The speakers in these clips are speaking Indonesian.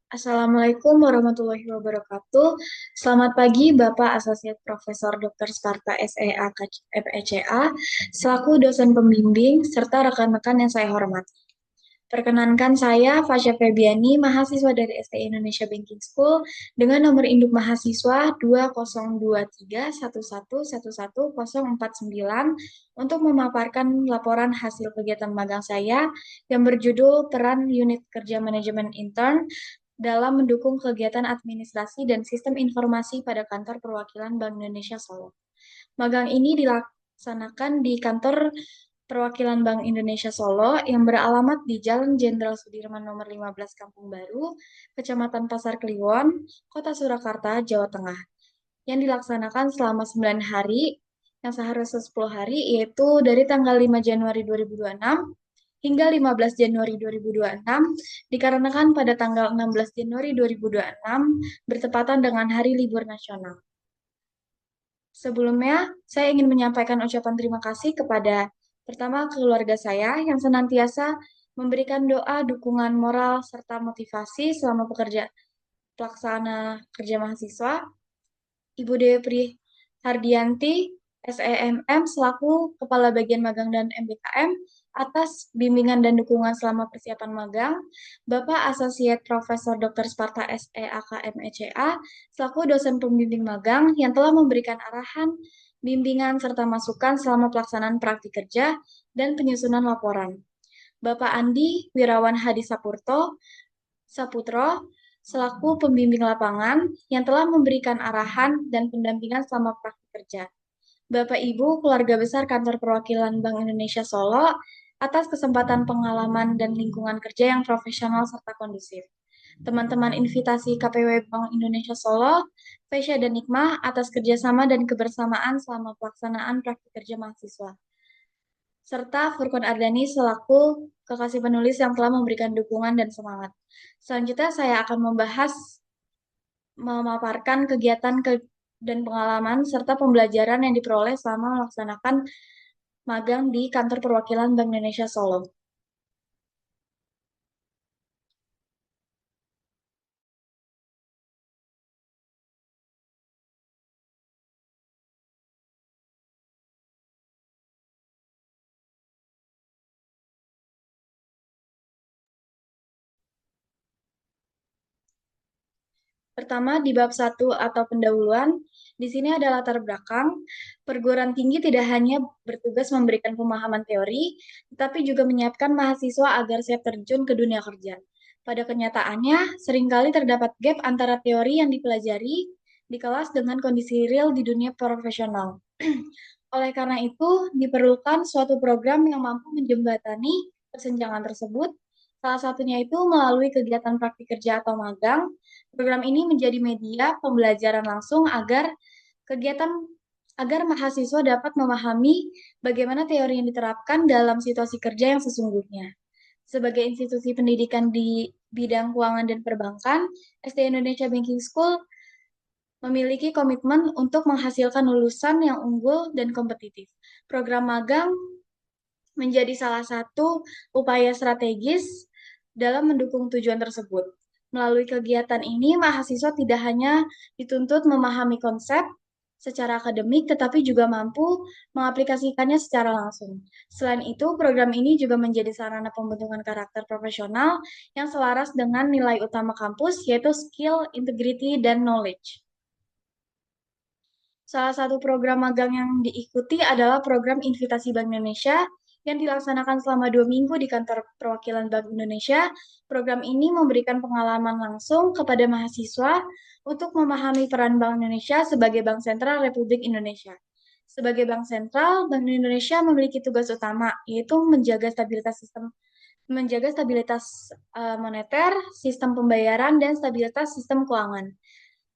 Assalamualaikum warahmatullahi wabarakatuh. Selamat pagi Bapak Asosiat Profesor Dr. Sparta SEA FECA, selaku dosen pembimbing serta rekan-rekan yang saya hormati. Perkenankan saya Fasya Febiani, mahasiswa dari STI Indonesia Banking School dengan nomor induk mahasiswa 202311111049 untuk memaparkan laporan hasil kegiatan magang saya yang berjudul Peran Unit Kerja Manajemen Intern dalam mendukung kegiatan administrasi dan sistem informasi pada kantor perwakilan Bank Indonesia Solo. Magang ini dilaksanakan di kantor perwakilan Bank Indonesia Solo yang beralamat di Jalan Jenderal Sudirman nomor 15 Kampung Baru, Kecamatan Pasar Kliwon, Kota Surakarta, Jawa Tengah, yang dilaksanakan selama 9 hari, yang seharusnya 10 hari, yaitu dari tanggal 5 Januari 2026 hingga 15 Januari 2026, dikarenakan pada tanggal 16 Januari 2026 bertepatan dengan Hari Libur Nasional. Sebelumnya, saya ingin menyampaikan ucapan terima kasih kepada pertama keluarga saya yang senantiasa memberikan doa, dukungan moral, serta motivasi selama pelaksana kerja mahasiswa. Ibu Dewi Hardianti, SEMM, selaku Kepala Bagian Magang dan MBKM, atas bimbingan dan dukungan selama persiapan magang. Bapak Asosiat Profesor Dr. Sparta SEAKMECA, selaku dosen pembimbing magang yang telah memberikan arahan, bimbingan, serta masukan selama pelaksanaan praktik kerja dan penyusunan laporan. Bapak Andi Wirawan Hadi Saputro, selaku pembimbing lapangan yang telah memberikan arahan dan pendampingan selama praktik kerja. Bapak Ibu keluarga besar Kantor Perwakilan Bank Indonesia Solo atas kesempatan pengalaman dan lingkungan kerja yang profesional serta kondusif. Teman-teman invitasi KPW Bank Indonesia Solo, Fesya dan Nikmah atas kerjasama dan kebersamaan selama pelaksanaan praktik kerja mahasiswa, serta Furkon Ardani selaku kekasih penulis yang telah memberikan dukungan dan semangat. Selanjutnya saya akan memaparkan kegiatan dan pengalaman serta pembelajaran yang diperoleh selama melaksanakan magang di Kantor Perwakilan Bank Indonesia Solo. Pertama, di bab 1 atau pendahuluan, di sini ada latar belakang. Perguruan tinggi tidak hanya bertugas memberikan pemahaman teori, tetapi juga menyiapkan mahasiswa agar siap terjun ke dunia kerja. Pada kenyataannya, seringkali terdapat gap antara teori yang dipelajari di kelas dengan kondisi real di dunia profesional. Oleh karena itu, diperlukan suatu program yang mampu menjembatani kesenjangan tersebut. Salah satunya itu melalui kegiatan praktik kerja atau magang. Program ini menjadi media pembelajaran langsung kegiatan agar mahasiswa dapat memahami bagaimana teori yang diterapkan dalam situasi kerja yang sesungguhnya. Sebagai institusi pendidikan di bidang keuangan dan perbankan, STI Indonesia Banking School memiliki komitmen untuk menghasilkan lulusan yang unggul dan kompetitif. Program magang menjadi salah satu upaya strategis dalam mendukung tujuan tersebut. Melalui kegiatan ini, mahasiswa tidak hanya dituntut memahami konsep secara akademik, tetapi juga mampu mengaplikasikannya secara langsung. Selain itu, program ini juga menjadi sarana pembentukan karakter profesional yang selaras dengan nilai utama kampus, yaitu skill, integrity, dan knowledge. Salah satu program magang yang diikuti adalah program Invitasi Bank Indonesia yang dilaksanakan selama 2 minggu di kantor perwakilan Bank Indonesia. Program ini memberikan pengalaman langsung kepada mahasiswa untuk memahami peran Bank Indonesia sebagai Bank Sentral Republik Indonesia. Sebagai Bank Sentral, Bank Indonesia memiliki tugas utama, yaitu menjaga stabilitas moneter, sistem pembayaran, dan stabilitas sistem keuangan.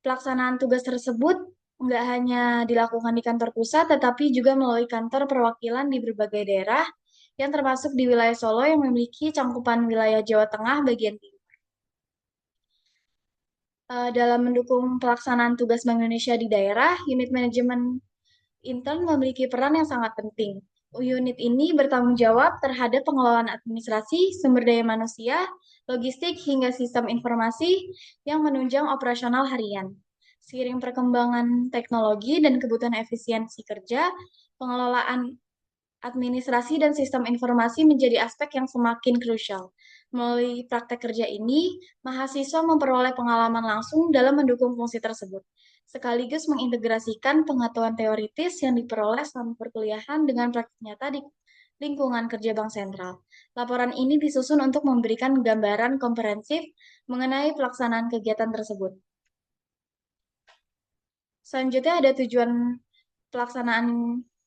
Pelaksanaan tugas tersebut nggak hanya dilakukan di kantor pusat, tetapi juga melalui kantor perwakilan di berbagai daerah, yang termasuk di wilayah Solo yang memiliki cangkupan wilayah Jawa Tengah bagian timur. Dalam mendukung pelaksanaan tugas Bank Indonesia di daerah, unit manajemen intern memiliki peran yang sangat penting. Unit ini bertanggung jawab terhadap pengelolaan administrasi, sumber daya manusia, logistik, hingga sistem informasi yang menunjang operasional harian. Seiring perkembangan teknologi dan kebutuhan efisiensi kerja, pengelolaan administrasi dan sistem informasi menjadi aspek yang semakin krusial. Melalui praktek kerja ini, mahasiswa memperoleh pengalaman langsung dalam mendukung fungsi tersebut, sekaligus mengintegrasikan pengetahuan teoritis yang diperoleh selama perkuliahan dengan praktik nyata di lingkungan kerja Bank Sentral. Laporan ini disusun untuk memberikan gambaran komprehensif mengenai pelaksanaan kegiatan tersebut. Selanjutnya ada pelaksanaan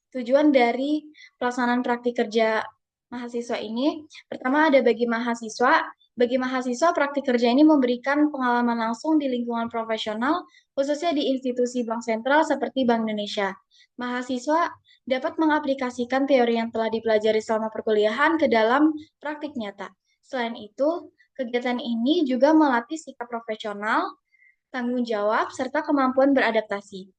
tujuan dari pelaksanaan praktik kerja mahasiswa ini. Pertama ada bagi mahasiswa. Bagi mahasiswa, praktik kerja ini memberikan pengalaman langsung di lingkungan profesional, khususnya di institusi bank sentral seperti Bank Indonesia. Mahasiswa dapat mengaplikasikan teori yang telah dipelajari selama perkuliahan ke dalam praktik nyata. Selain itu, kegiatan ini juga melatih sikap profesional, tanggung jawab, serta kemampuan beradaptasi.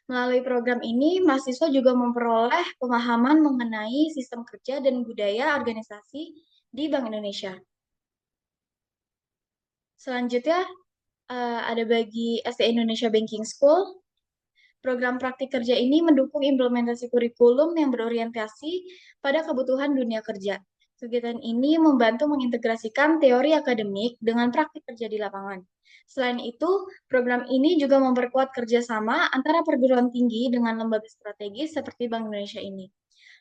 Melalui program ini, mahasiswa juga memperoleh pemahaman mengenai sistem kerja dan budaya organisasi di Bank Indonesia. Selanjutnya, ada bagi SD Indonesia Banking School. Program praktik kerja ini mendukung implementasi kurikulum yang berorientasi pada kebutuhan dunia kerja. Kegiatan ini membantu mengintegrasikan teori akademik dengan praktik kerja di lapangan. Selain itu, program ini juga memperkuat kerjasama antara perguruan tinggi dengan lembaga strategis seperti Bank Indonesia ini.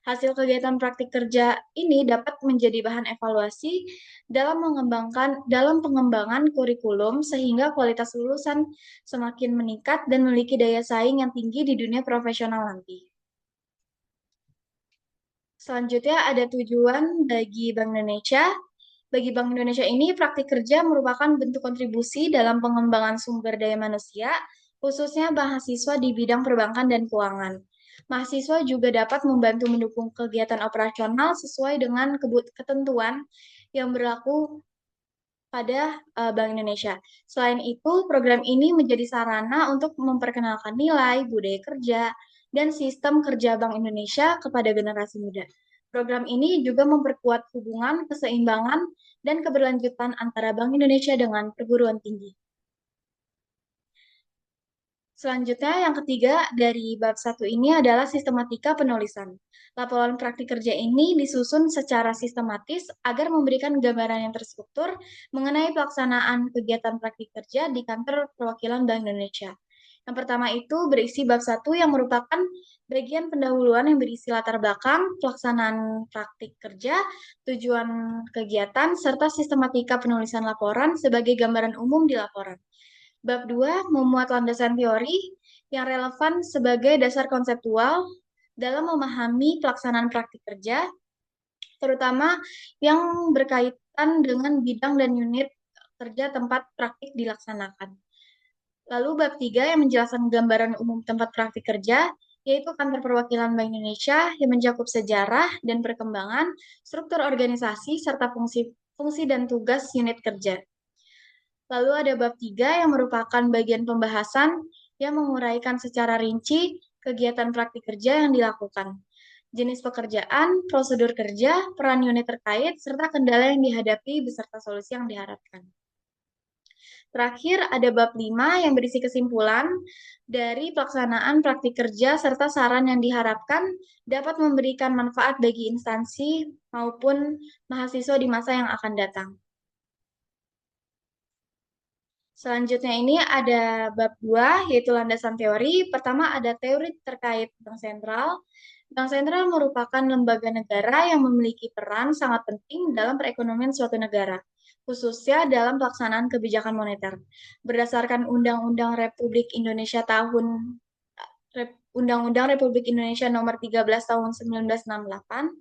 Hasil kegiatan praktik kerja ini dapat menjadi bahan evaluasi dalam pengembangan kurikulum sehingga kualitas lulusan semakin meningkat dan memiliki daya saing yang tinggi di dunia profesional nanti. Selanjutnya ada tujuan bagi Bank Indonesia. Bagi Bank Indonesia ini, praktik kerja merupakan bentuk kontribusi dalam pengembangan sumber daya manusia, khususnya mahasiswa di bidang perbankan dan keuangan. Mahasiswa juga dapat membantu mendukung kegiatan operasional sesuai dengan ketentuan yang berlaku pada Bank Indonesia. Selain itu, program ini menjadi sarana untuk memperkenalkan nilai, budaya kerja, dan sistem kerja Bank Indonesia kepada generasi muda. Program ini juga memperkuat hubungan, keseimbangan, dan keberlanjutan antara Bank Indonesia dengan perguruan tinggi. Selanjutnya, yang ketiga dari bab 1 ini adalah sistematika penulisan. Laporan praktik kerja ini disusun secara sistematis agar memberikan gambaran yang terstruktur mengenai pelaksanaan kegiatan praktik kerja di kantor perwakilan Bank Indonesia. Yang pertama itu berisi bab 1 yang merupakan bagian pendahuluan yang berisi latar belakang, pelaksanaan praktik kerja, tujuan kegiatan, serta sistematika penulisan laporan sebagai gambaran umum di laporan. Bab 2 memuat landasan teori yang relevan sebagai dasar konseptual dalam memahami pelaksanaan praktik kerja, terutama yang berkaitan dengan bidang dan unit kerja tempat praktik dilaksanakan. Lalu bab 3 yang menjelaskan gambaran umum tempat praktik kerja, yaitu kantor perwakilan Bank Indonesia yang mencakup sejarah dan perkembangan, struktur organisasi, serta fungsi dan tugas unit kerja. Lalu ada bab 3 yang merupakan bagian pembahasan yang menguraikan secara rinci kegiatan praktik kerja yang dilakukan, jenis pekerjaan, prosedur kerja, peran unit terkait, serta kendala yang dihadapi beserta solusi yang diharapkan. Terakhir, ada bab 5 yang berisi kesimpulan dari pelaksanaan praktik kerja serta saran yang diharapkan dapat memberikan manfaat bagi instansi maupun mahasiswa di masa yang akan datang. Selanjutnya ini ada bab 2, yaitu landasan teori. Pertama ada teori terkait Bank Sentral. Bank Sentral merupakan lembaga negara yang memiliki peran sangat penting dalam perekonomian suatu negara, khususnya dalam pelaksanaan kebijakan moneter. Berdasarkan Undang-Undang Republik Indonesia Undang-Undang Republik Indonesia Nomor 13 Tahun 1968,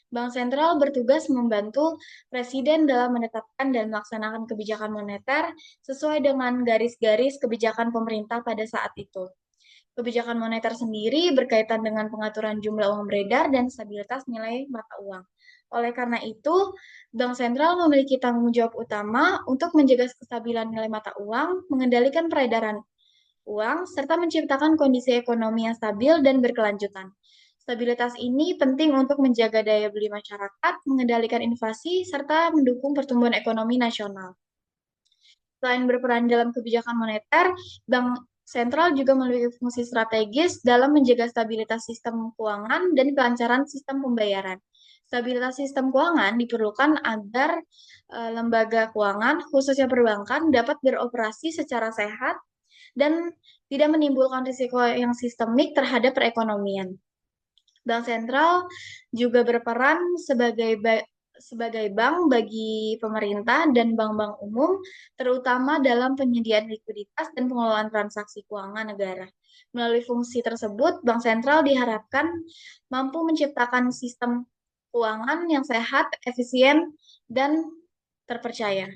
Bank Sentral bertugas membantu Presiden dalam menetapkan dan melaksanakan kebijakan moneter sesuai dengan garis-garis kebijakan pemerintah pada saat itu. Kebijakan moneter sendiri berkaitan dengan pengaturan jumlah uang beredar dan stabilitas nilai mata uang. Oleh karena itu, Bank Sentral memiliki tanggung jawab utama untuk menjaga kestabilan nilai mata uang, mengendalikan peredaran uang, serta menciptakan kondisi ekonomi yang stabil dan berkelanjutan. Stabilitas ini penting untuk menjaga daya beli masyarakat, mengendalikan inflasi, serta mendukung pertumbuhan ekonomi nasional. Selain berperan dalam kebijakan moneter, Bank Sentral juga memiliki fungsi strategis dalam menjaga stabilitas sistem keuangan dan kelancaran sistem pembayaran. Stabilitas sistem keuangan diperlukan agar lembaga keuangan, khususnya perbankan, dapat beroperasi secara sehat dan tidak menimbulkan risiko yang sistemik terhadap perekonomian. Bank sentral juga berperan sebagai bank bagi pemerintah dan bank-bank umum, terutama dalam penyediaan likuiditas dan pengelolaan transaksi keuangan negara. Melalui fungsi tersebut, bank sentral diharapkan mampu menciptakan sistem keuangan yang sehat, efisien, dan terpercaya.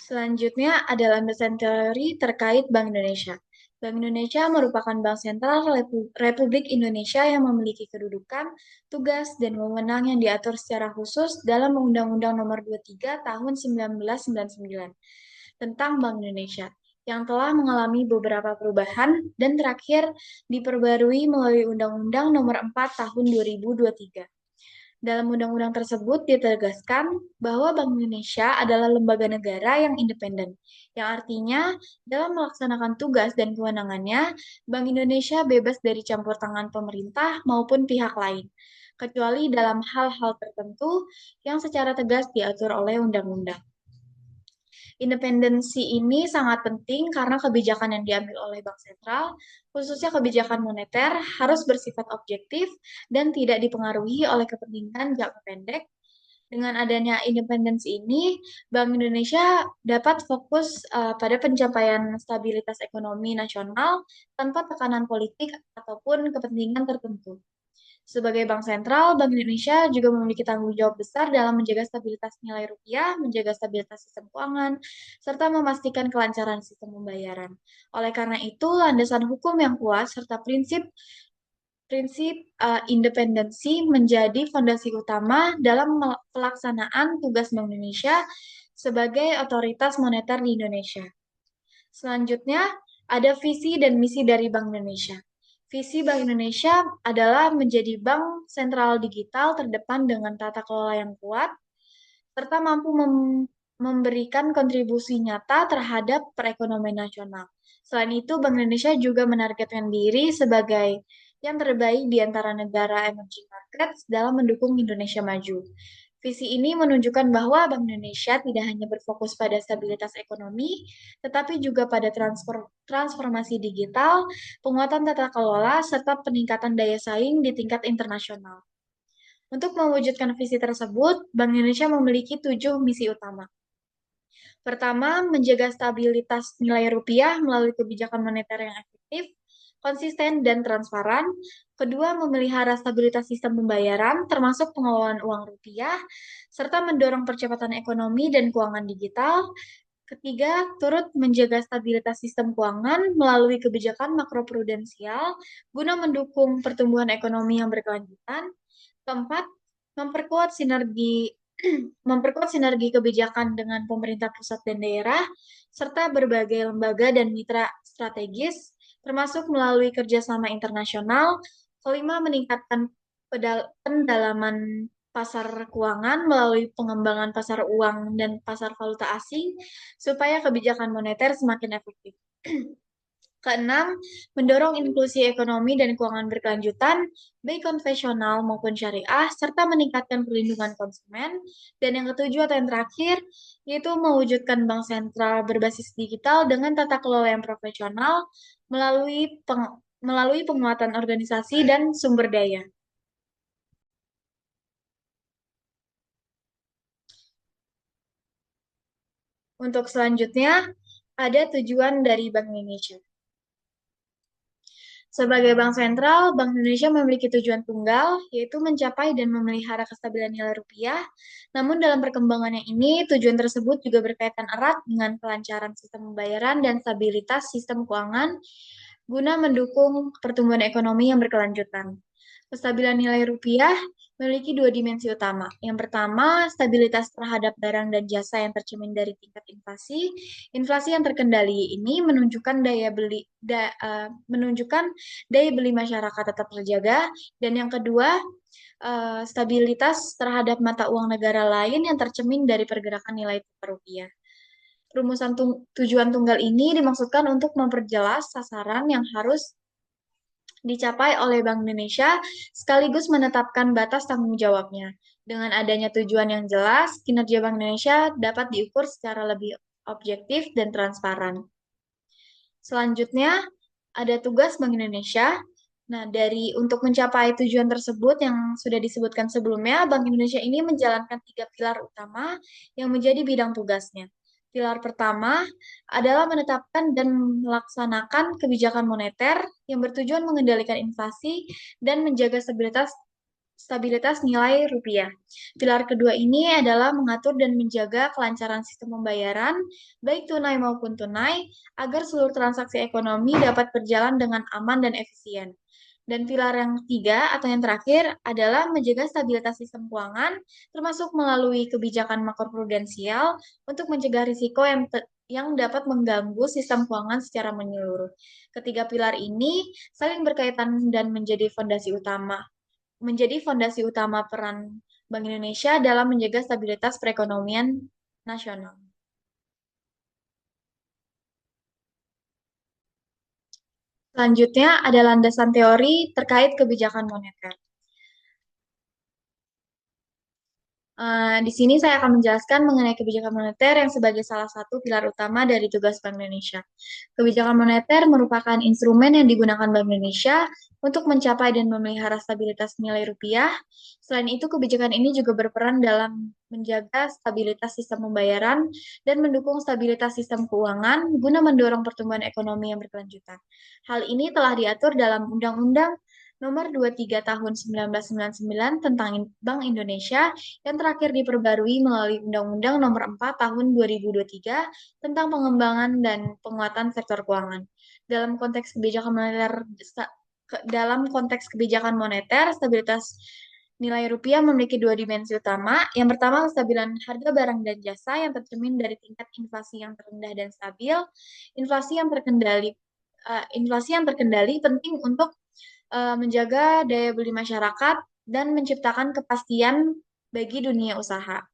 Selanjutnya adalah mesin teori terkait Bank Indonesia. Bank Indonesia merupakan bank sentral Republik Indonesia yang memiliki kedudukan, tugas, dan wewenang yang diatur secara khusus dalam Undang-Undang Nomor 23 Tahun 1999 tentang Bank Indonesia, yang telah mengalami beberapa perubahan dan terakhir diperbarui melalui Undang-Undang Nomor 4 Tahun 2023. Dalam undang-undang tersebut ditegaskan bahwa Bank Indonesia adalah lembaga negara yang independen, yang artinya dalam melaksanakan tugas dan kewenangannya, Bank Indonesia bebas dari campur tangan pemerintah maupun pihak lain, kecuali dalam hal-hal tertentu yang secara tegas diatur oleh undang-undang. Independensi ini sangat penting karena kebijakan yang diambil oleh Bank Sentral, khususnya kebijakan moneter, harus bersifat objektif dan tidak dipengaruhi oleh kepentingan jangka pendek. Dengan adanya independensi ini, Bank Indonesia dapat fokus pada pencapaian stabilitas ekonomi nasional tanpa tekanan politik ataupun kepentingan tertentu. Sebagai bank sentral, Bank Indonesia juga memiliki tanggung jawab besar dalam menjaga stabilitas nilai rupiah, menjaga stabilitas sistem keuangan, serta memastikan kelancaran sistem pembayaran. Oleh karena itu, landasan hukum yang kuat serta prinsip prinsip independensi menjadi fondasi utama dalam pelaksanaan tugas Bank Indonesia sebagai otoritas moneter di Indonesia. Selanjutnya, ada visi dan misi dari Bank Indonesia. Visi Bank Indonesia adalah menjadi bank sentral digital terdepan dengan tata kelola yang kuat, serta mampu memberikan kontribusi nyata terhadap perekonomian nasional. Selain itu, Bank Indonesia juga menargetkan diri sebagai yang terbaik di antara negara emerging markets dalam mendukung Indonesia maju. Visi ini menunjukkan bahwa Bank Indonesia tidak hanya berfokus pada stabilitas ekonomi, tetapi juga pada transformasi digital, penguatan tata kelola, serta peningkatan daya saing di tingkat internasional. Untuk mewujudkan visi tersebut, Bank Indonesia memiliki 7 misi utama. Pertama, menjaga stabilitas nilai rupiah melalui kebijakan moneter yang efektif, konsisten, dan transparan. Kedua, memelihara stabilitas sistem pembayaran, termasuk pengelolaan uang rupiah, serta mendorong percepatan ekonomi dan keuangan digital. Ketiga, turut menjaga stabilitas sistem keuangan melalui kebijakan makroprudensial guna mendukung pertumbuhan ekonomi yang berkelanjutan. Keempat, memperkuat sinergi memperkuat sinergi kebijakan dengan pemerintah pusat dan daerah, serta berbagai lembaga dan mitra strategis, termasuk melalui kerjasama internasional. Kelima, meningkatkan pendalaman pasar keuangan melalui pengembangan pasar uang dan pasar valuta asing, supaya kebijakan moneter semakin efektif. Keenam, mendorong inklusi ekonomi dan keuangan berkelanjutan, baik konvensional maupun syariah, serta meningkatkan perlindungan konsumen. Dan yang ketujuh atau yang terakhir, yaitu mewujudkan bank sentral berbasis digital dengan tata kelola yang profesional melalui penguatan organisasi dan sumber daya. Untuk selanjutnya, ada tujuan dari Bank Indonesia. Sebagai bank sentral, Bank Indonesia memiliki tujuan tunggal, yaitu mencapai dan memelihara kestabilan nilai rupiah. Namun dalam perkembangannya ini, tujuan tersebut juga berkaitan erat dengan kelancaran sistem pembayaran dan stabilitas sistem keuangan. guna mendukung pertumbuhan ekonomi yang berkelanjutan. Kestabilan nilai rupiah memiliki dua dimensi utama. Yang pertama, stabilitas terhadap barang dan jasa yang tercermin dari tingkat inflasi. Inflasi yang terkendali ini menunjukkan daya beli masyarakat tetap terjaga. Dan yang kedua, stabilitas terhadap mata uang negara lain yang tercermin dari pergerakan nilai tukar rupiah. Tujuan tunggal ini dimaksudkan untuk memperjelas sasaran yang harus dicapai oleh Bank Indonesia sekaligus menetapkan batas tanggung jawabnya. Dengan adanya tujuan yang jelas, kinerja Bank Indonesia dapat diukur secara lebih objektif dan transparan. Selanjutnya, ada tugas Bank Indonesia. Nah, untuk mencapai tujuan tersebut yang sudah disebutkan sebelumnya, Bank Indonesia ini menjalankan tiga pilar utama yang menjadi bidang tugasnya. Pilar pertama adalah menetapkan dan melaksanakan kebijakan moneter yang bertujuan mengendalikan inflasi dan menjaga stabilitas nilai rupiah. Pilar kedua ini adalah mengatur dan menjaga kelancaran sistem pembayaran, baik tunai maupun tunai, agar seluruh transaksi ekonomi dapat berjalan dengan aman dan efisien. Dan pilar yang ketiga atau yang terakhir adalah menjaga stabilitas sistem keuangan, termasuk melalui kebijakan makroprudensial untuk mencegah risiko yang dapat mengganggu sistem keuangan secara menyeluruh. Ketiga pilar ini saling berkaitan dan menjadi fondasi utama peran Bank Indonesia dalam menjaga stabilitas perekonomian nasional. Selanjutnya ada landasan teori terkait kebijakan moneter. Di sini saya akan menjelaskan mengenai kebijakan moneter yang sebagai salah satu pilar utama dari tugas Bank Indonesia. Kebijakan moneter merupakan instrumen yang digunakan Bank Indonesia untuk mencapai dan memelihara stabilitas nilai rupiah. Selain itu, kebijakan ini juga berperan dalam menjaga stabilitas sistem pembayaran dan mendukung stabilitas sistem keuangan guna mendorong pertumbuhan ekonomi yang berkelanjutan. Hal ini telah diatur dalam Undang-Undang Nomor 23 Tahun 1999 tentang Bank Indonesia yang terakhir diperbarui melalui Undang-Undang Nomor 4 Tahun 2023 tentang pengembangan dan penguatan sektor keuangan. Dalam konteks kebijakan moneter stabilitas nilai rupiah memiliki dua dimensi utama. Yang pertama, kestabilan harga barang dan jasa yang tercermin dari tingkat inflasi yang terendah dan stabil. Inflasi yang terkendali penting untuk menjaga daya beli masyarakat dan menciptakan kepastian bagi dunia usaha.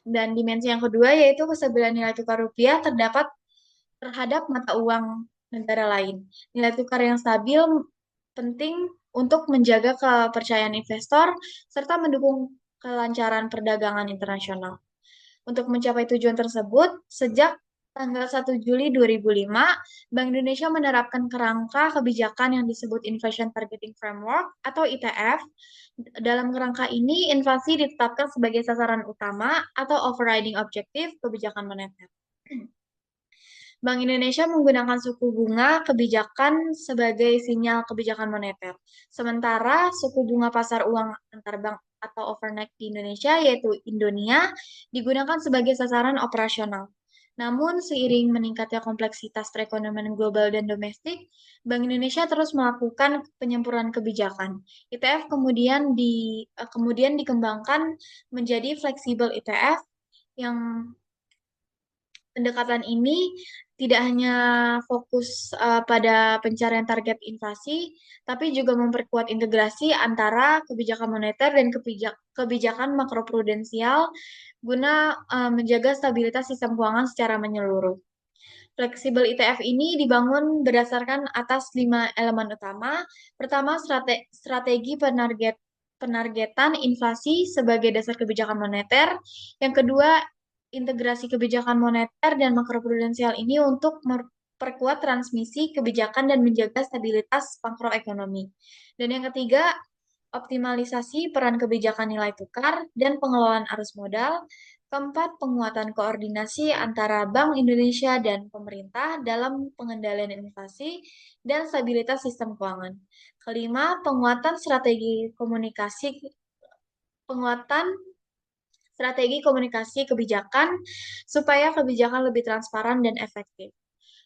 Dan dimensi yang kedua yaitu kestabilan nilai tukar rupiah terhadap mata uang negara lain. Nilai tukar yang stabil penting untuk menjaga kepercayaan investor serta mendukung kelancaran perdagangan internasional. Untuk mencapai tujuan tersebut, sejak tanggal 1 Juli 2005, Bank Indonesia menerapkan kerangka kebijakan yang disebut Inflation Targeting Framework atau ITF. Dalam kerangka ini, inflasi ditetapkan sebagai sasaran utama atau overriding objektif kebijakan moneter. Bank Indonesia menggunakan suku bunga kebijakan sebagai sinyal kebijakan moneter. Sementara suku bunga pasar uang antar bank atau overnight di Indonesia, yaitu Indonia, digunakan sebagai sasaran operasional. Namun, seiring meningkatnya kompleksitas perekonomian global dan domestik, Bank Indonesia terus melakukan penyempurnaan kebijakan. ITF kemudian dikembangkan menjadi fleksibel ITF yang pendekatan ini tidak hanya fokus pada pencarian target inflasi, tapi juga memperkuat integrasi antara kebijakan moneter dan kebijakan makroprudensial guna menjaga stabilitas sistem keuangan secara menyeluruh. Fleksibel ITF ini dibangun berdasarkan atas 5 elemen utama. Pertama, strategi penargetan inflasi sebagai dasar kebijakan moneter. Yang kedua, integrasi kebijakan moneter dan makroprudensial ini untuk memperkuat transmisi kebijakan dan menjaga stabilitas makroekonomi. Dan yang ketiga, optimalisasi peran kebijakan nilai tukar dan pengelolaan arus modal. Keempat, penguatan koordinasi antara Bank Indonesia dan pemerintah dalam pengendalian inflasi dan stabilitas sistem keuangan. Kelima, penguatan strategi komunikasi kebijakan supaya kebijakan lebih transparan dan efektif.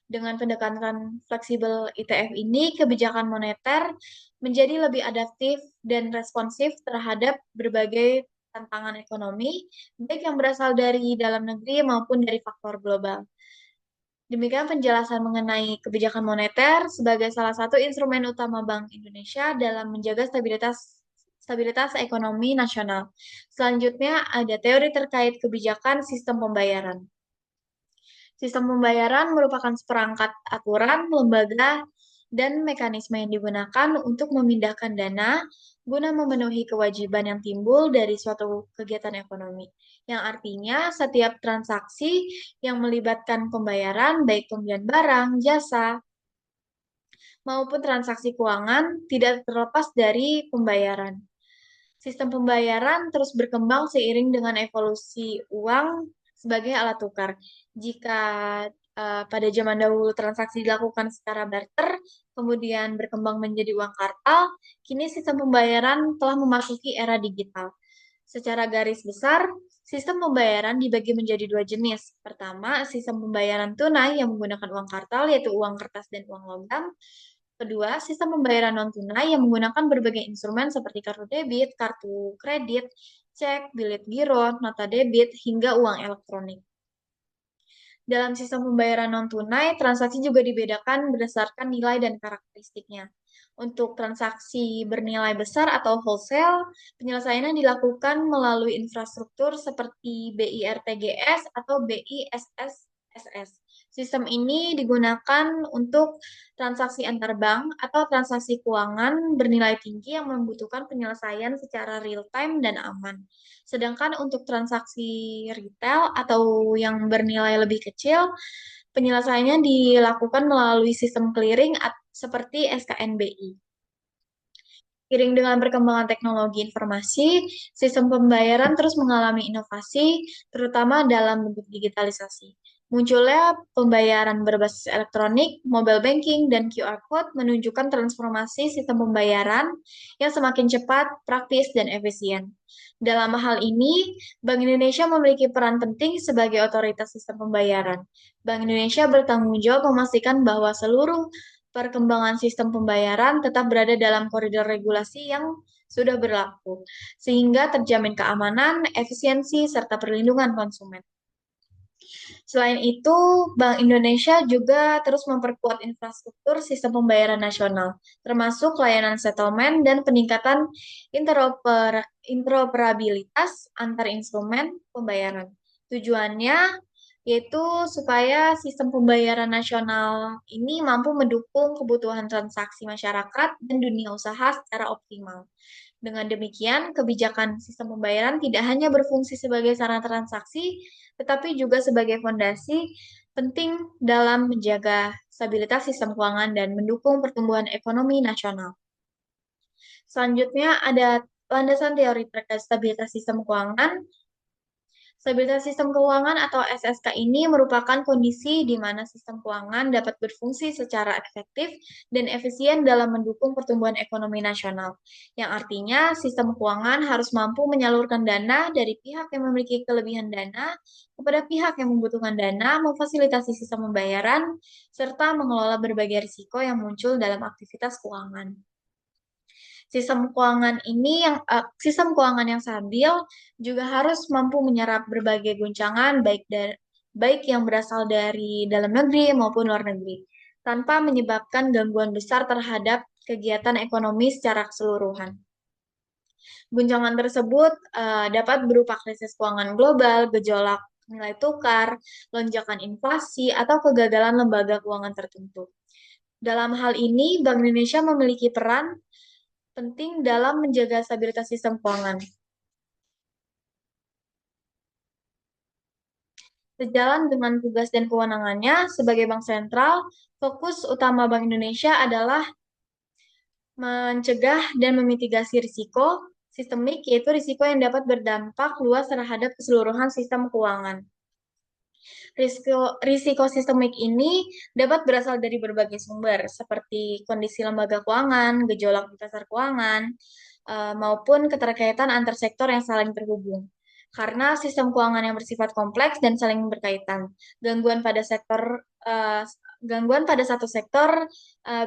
Dengan pendekatan fleksibel ITF ini, kebijakan moneter menjadi lebih adaptif dan responsif terhadap berbagai tantangan ekonomi, baik yang berasal dari dalam negeri maupun dari faktor global. Demikian penjelasan mengenai kebijakan moneter sebagai salah satu instrumen utama Bank Indonesia dalam menjaga stabilitas stabilitas ekonomi nasional. Selanjutnya ada teori terkait kebijakan sistem pembayaran. Sistem pembayaran merupakan seperangkat aturan, lembaga, dan mekanisme yang digunakan untuk memindahkan dana guna memenuhi kewajiban yang timbul dari suatu kegiatan ekonomi. Yang artinya setiap transaksi yang melibatkan pembayaran, baik pembelian barang, jasa, maupun transaksi keuangan, tidak terlepas dari pembayaran. Sistem pembayaran terus berkembang seiring dengan evolusi uang sebagai alat tukar. Jika pada zaman dahulu transaksi dilakukan secara barter, kemudian berkembang menjadi uang kartal, kini sistem pembayaran telah memasuki era digital. Secara garis besar, sistem pembayaran dibagi menjadi dua jenis. Pertama, sistem pembayaran tunai yang menggunakan uang kartal, yaitu uang kertas dan uang logam. Kedua, sistem pembayaran non-tunai yang menggunakan berbagai instrumen seperti kartu debit, kartu kredit, cek, bilet giro, nota debit, hingga uang elektronik. Dalam sistem pembayaran non-tunai, transaksi juga dibedakan berdasarkan nilai dan karakteristiknya. Untuk transaksi bernilai besar atau wholesale, penyelesaiannya dilakukan melalui infrastruktur seperti BIRTGS atau BISSSS. Sistem ini digunakan untuk transaksi antar bank atau transaksi keuangan bernilai tinggi yang membutuhkan penyelesaian secara real-time dan aman. Sedangkan untuk transaksi retail atau yang bernilai lebih kecil, penyelesaiannya dilakukan melalui sistem clearing seperti SKNBI. Seiring dengan perkembangan teknologi informasi, sistem pembayaran terus mengalami inovasi, terutama dalam bentuk digitalisasi. Munculnya pembayaran berbasis elektronik, mobile banking, dan QR Code menunjukkan transformasi sistem pembayaran yang semakin cepat, praktis, dan efisien. Dalam hal ini, Bank Indonesia memiliki peran penting sebagai otoritas sistem pembayaran. Bank Indonesia bertanggung jawab memastikan bahwa seluruh perkembangan sistem pembayaran tetap berada dalam koridor regulasi yang sudah berlaku, sehingga terjamin keamanan, efisiensi, serta perlindungan konsumen. Selain itu, Bank Indonesia juga terus memperkuat infrastruktur sistem pembayaran nasional, termasuk layanan settlement dan peningkatan interoperabilitas antar instrumen pembayaran. Tujuannya yaitu supaya sistem pembayaran nasional ini mampu mendukung kebutuhan transaksi masyarakat dan dunia usaha secara optimal. Dengan demikian, kebijakan sistem pembayaran tidak hanya berfungsi sebagai sarana transaksi, tetapi juga sebagai fondasi penting dalam menjaga stabilitas sistem keuangan dan mendukung pertumbuhan ekonomi nasional. Selanjutnya ada landasan teori terkait stabilitas sistem keuangan. Stabilitas sistem keuangan atau SSK ini merupakan kondisi di mana sistem keuangan dapat berfungsi secara efektif dan efisien dalam mendukung pertumbuhan ekonomi nasional. Yang artinya sistem keuangan harus mampu menyalurkan dana dari pihak yang memiliki kelebihan dana kepada pihak yang membutuhkan dana, memfasilitasi sistem pembayaran, serta mengelola berbagai risiko yang muncul dalam aktivitas keuangan. Sistem keuangan yang stabil juga harus mampu menyerap berbagai guncangan baik yang berasal dari dalam negeri maupun luar negeri tanpa menyebabkan gangguan besar terhadap kegiatan ekonomi secara keseluruhan. Guncangan tersebut dapat berupa krisis keuangan global, gejolak nilai tukar, lonjakan inflasi, atau kegagalan lembaga keuangan tertentu. Dalam hal ini, Bank Indonesia memiliki peran penting dalam menjaga stabilitas sistem keuangan. Sejalan dengan tugas dan kewenangannya sebagai bank sentral, fokus utama Bank Indonesia adalah mencegah dan memitigasi risiko sistemik, yaitu risiko yang dapat berdampak luas terhadap keseluruhan sistem keuangan. Risiko sistemik ini dapat berasal dari berbagai sumber, seperti kondisi lembaga keuangan, gejolak di pasar keuangan, maupun keterkaitan antar sektor yang saling terhubung. Karena sistem keuangan yang bersifat kompleks dan saling berkaitan, gangguan pada sektor gangguan pada satu sektor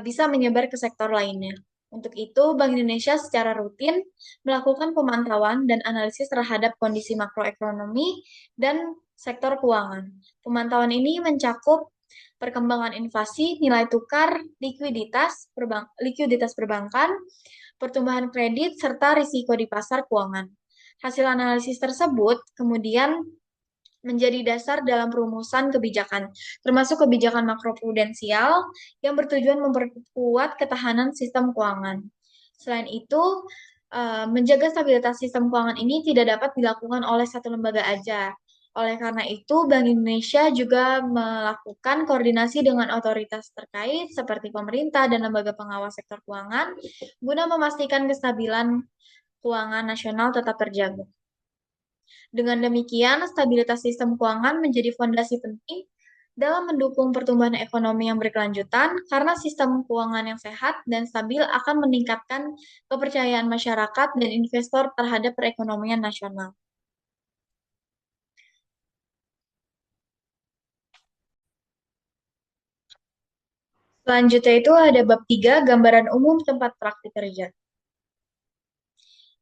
bisa menyebar ke sektor lainnya. Untuk itu, Bank Indonesia secara rutin melakukan pemantauan dan analisis terhadap kondisi makroekonomi dan sektor keuangan. Pemantauan ini mencakup perkembangan inflasi, nilai tukar, likuiditas perbankan, pertumbuhan kredit, serta risiko di pasar keuangan. Hasil analisis tersebut kemudian menjadi dasar dalam perumusan kebijakan, termasuk kebijakan makroprudensial yang bertujuan memperkuat ketahanan sistem keuangan. Selain itu, menjaga stabilitas sistem keuangan ini tidak dapat dilakukan oleh satu lembaga aja. Oleh karena itu, Bank Indonesia juga melakukan koordinasi dengan otoritas terkait seperti pemerintah dan lembaga pengawas sektor keuangan guna memastikan kestabilan keuangan nasional tetap terjaga. Dengan demikian, stabilitas sistem keuangan menjadi fondasi penting dalam mendukung pertumbuhan ekonomi yang berkelanjutan karena sistem keuangan yang sehat dan stabil akan meningkatkan kepercayaan masyarakat dan investor terhadap perekonomian nasional. Selanjutnya itu ada bab 3, gambaran umum tempat praktik kerja.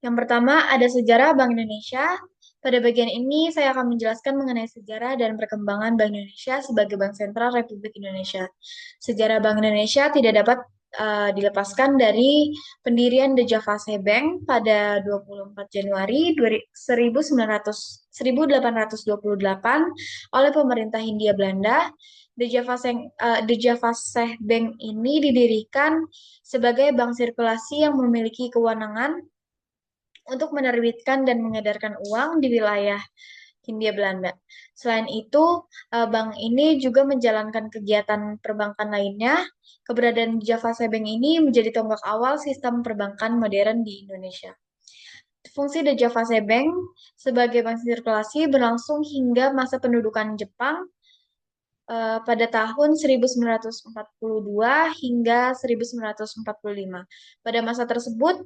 Yang pertama ada sejarah Bank Indonesia. Pada bagian ini saya akan menjelaskan mengenai sejarah dan perkembangan Bank Indonesia sebagai Bank Sentral Republik Indonesia. Sejarah Bank Indonesia tidak dapat dilepaskan dari pendirian The Javasse Bank pada 24 Januari 1828 oleh pemerintah Hindia Belanda. The Javasse Bank ini didirikan sebagai bank sirkulasi yang memiliki kewenangan untuk menerbitkan dan mengedarkan uang di wilayah Hindia Belanda. Selain itu, bank ini juga menjalankan kegiatan perbankan lainnya. Keberadaan Java Bank ini menjadi tonggak awal sistem perbankan modern di Indonesia. Fungsi The Java Bank sebagai bank sirkulasi berlangsung hingga masa pendudukan Jepang pada tahun 1942 hingga 1945. Pada masa tersebut,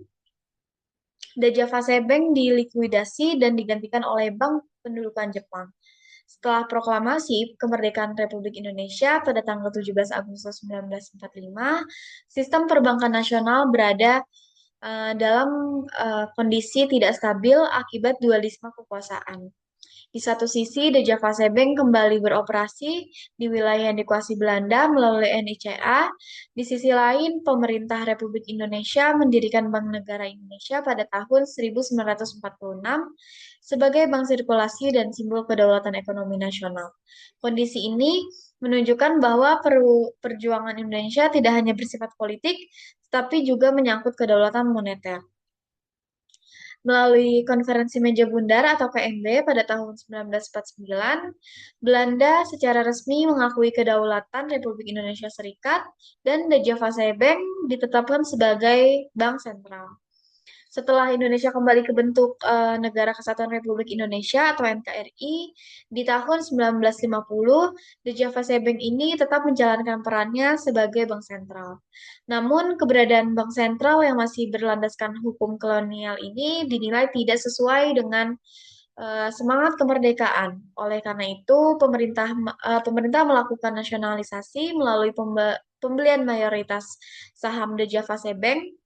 The Java Bank dilikuidasi dan digantikan oleh Bank Pendudukan Jepang. Setelah proklamasi kemerdekaan Republik Indonesia pada tanggal 17 Agustus 1945, sistem perbankan nasional berada dalam kondisi tidak stabil akibat dualisme kekuasaan. Di satu sisi, The Java Bank kembali beroperasi di wilayah yang dikuasai Belanda melalui NICA. Di sisi lain, pemerintah Republik Indonesia mendirikan Bank Negara Indonesia pada tahun 1946 sebagai bank sirkulasi dan simbol kedaulatan ekonomi nasional. Kondisi ini menunjukkan bahwa perjuangan Indonesia tidak hanya bersifat politik, tetapi juga menyangkut kedaulatan moneter. Melalui Konferensi Meja Bundar atau KMB pada tahun 1949, Belanda secara resmi mengakui kedaulatan Republik Indonesia Serikat dan The Java Bank ditetapkan sebagai bank sentral. Setelah Indonesia kembali ke bentuk Negara Kesatuan Republik Indonesia atau NKRI di tahun 1950, The Java Bank ini tetap menjalankan perannya sebagai bank sentral. Namun, keberadaan bank sentral yang masih berlandaskan hukum kolonial ini dinilai tidak sesuai dengan semangat kemerdekaan. Oleh karena itu, pemerintah melakukan nasionalisasi melalui pembelian mayoritas saham The Java Bank.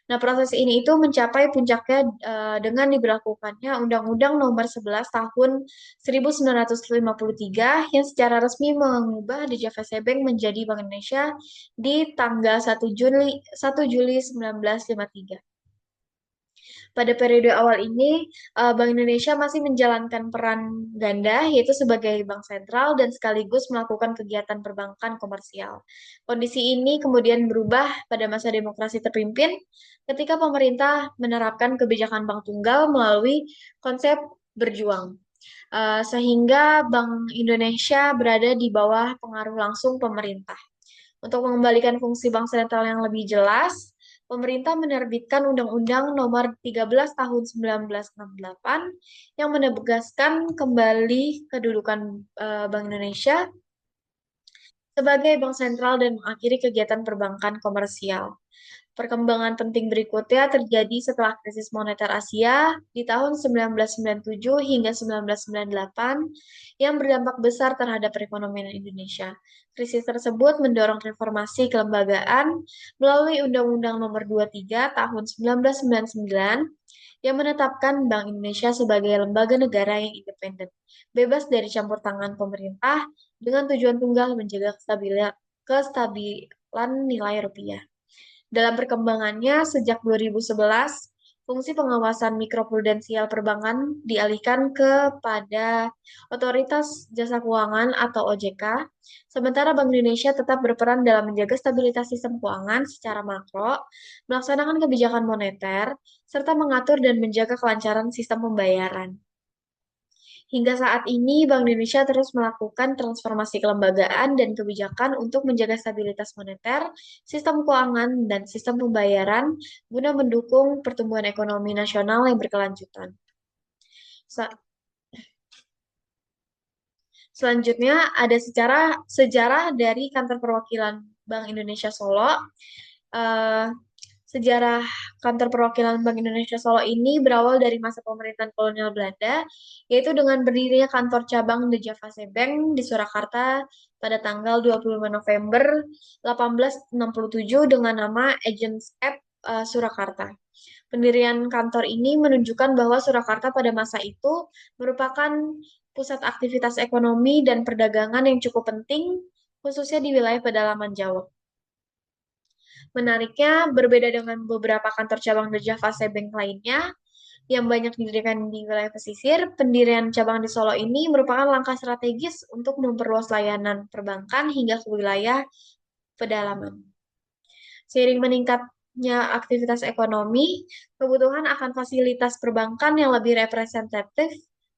Nah, proses ini itu mencapai puncaknya dengan diberlakukannya Undang-Undang Nomor 11 Tahun 1953 yang secara resmi mengubah The Java Bank menjadi Bank Indonesia di tanggal 1 Juli 1953. Pada periode awal ini, Bank Indonesia masih menjalankan peran ganda, yaitu sebagai bank sentral dan sekaligus melakukan kegiatan perbankan komersial. Kondisi ini kemudian berubah pada masa demokrasi terpimpin ketika pemerintah menerapkan kebijakan bank tunggal melalui konsep berjuang. Sehingga Bank Indonesia berada di bawah pengaruh langsung pemerintah. Untuk mengembalikan fungsi bank sentral yang lebih jelas, pemerintah menerbitkan Undang-Undang Nomor 13 Tahun 1968 yang menegaskan kembali kedudukan Bank Indonesia sebagai bank sentral dan mengakhiri kegiatan perbankan komersial. Perkembangan penting berikutnya terjadi setelah krisis moneter Asia di tahun 1997 hingga 1998 yang berdampak besar terhadap perekonomian Indonesia. Krisis tersebut mendorong reformasi kelembagaan melalui Undang-Undang Nomor 23 Tahun 1999 yang menetapkan Bank Indonesia sebagai lembaga negara yang independen, bebas dari campur tangan pemerintah dengan tujuan tunggal menjaga kestabilan nilai rupiah. Dalam perkembangannya, sejak 2011, fungsi pengawasan mikroprudensial perbankan dialihkan kepada Otoritas Jasa Keuangan atau OJK, sementara Bank Indonesia tetap berperan dalam menjaga stabilitas sistem keuangan secara makro, melaksanakan kebijakan moneter, serta mengatur dan menjaga kelancaran sistem pembayaran. Hingga saat ini, Bank Indonesia terus melakukan transformasi kelembagaan dan kebijakan untuk menjaga stabilitas moneter, sistem keuangan, dan sistem pembayaran guna mendukung pertumbuhan ekonomi nasional yang berkelanjutan. Selanjutnya ada sejarah dari Kantor Perwakilan Bank Indonesia Solo. Eh, Sejarah Kantor Perwakilan Bank Indonesia Solo ini berawal dari masa pemerintahan kolonial Belanda, yaitu dengan berdirinya kantor cabang The Javase Bank di Surakarta pada tanggal 25 November 1867 dengan nama Agents App Surakarta. Pendirian kantor ini menunjukkan bahwa Surakarta pada masa itu merupakan pusat aktivitas ekonomi dan perdagangan yang cukup penting, khususnya di wilayah pedalaman Jawa. Menariknya, berbeda dengan beberapa kantor cabang The Java Bank lainnya yang banyak didirikan di wilayah pesisir, pendirian cabang di Solo ini merupakan langkah strategis untuk memperluas layanan perbankan hingga ke wilayah pedalaman. Seiring meningkatnya aktivitas ekonomi, kebutuhan akan fasilitas perbankan yang lebih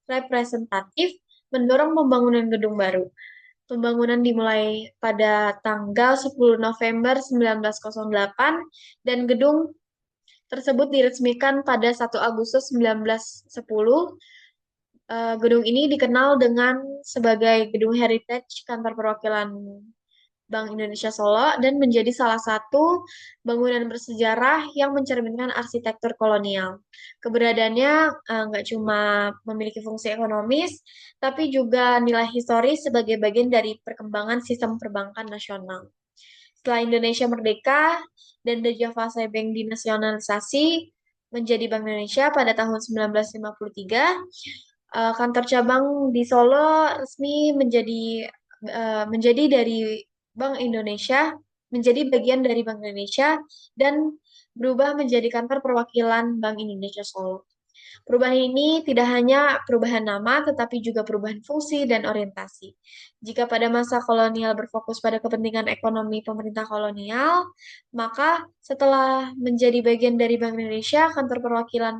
representatif mendorong pembangunan gedung baru. Pembangunan dimulai pada tanggal 10 November 1908 dan gedung tersebut diresmikan pada 1 Agustus 1910. Gedung ini dikenal dengan sebagai Gedung Heritage Kantor Perwakilan Bank Indonesia Solo dan menjadi salah satu bangunan bersejarah yang mencerminkan arsitektur kolonial. Keberadaannya nggak cuma memiliki fungsi ekonomis, tapi juga nilai historis sebagai bagian dari perkembangan sistem perbankan nasional. Setelah Indonesia merdeka dan The Java Bank dinasionalisasi menjadi Bank Indonesia pada tahun 1953, kantor cabang di Solo resmi menjadi dari Bank Indonesia, menjadi bagian dari Bank Indonesia dan berubah menjadi kantor perwakilan Bank Indonesia Solo. Perubahan ini tidak hanya perubahan nama, tetapi juga perubahan fungsi dan orientasi. Jika pada masa kolonial berfokus pada kepentingan ekonomi pemerintah kolonial, maka setelah menjadi bagian dari Bank Indonesia, kantor perwakilan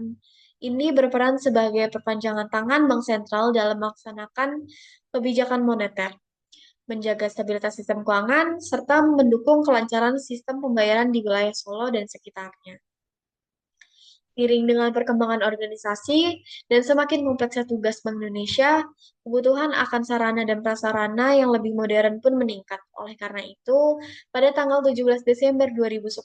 ini berperan sebagai perpanjangan tangan Bank Sentral dalam melaksanakan kebijakan moneter, menjaga stabilitas sistem keuangan, serta mendukung kelancaran sistem pembayaran di wilayah Solo dan sekitarnya. Seiring dengan perkembangan organisasi dan semakin kompleksnya tugas Bank Indonesia, kebutuhan akan sarana dan prasarana yang lebih modern pun meningkat. Oleh karena itu, pada tanggal 17 Desember 2010,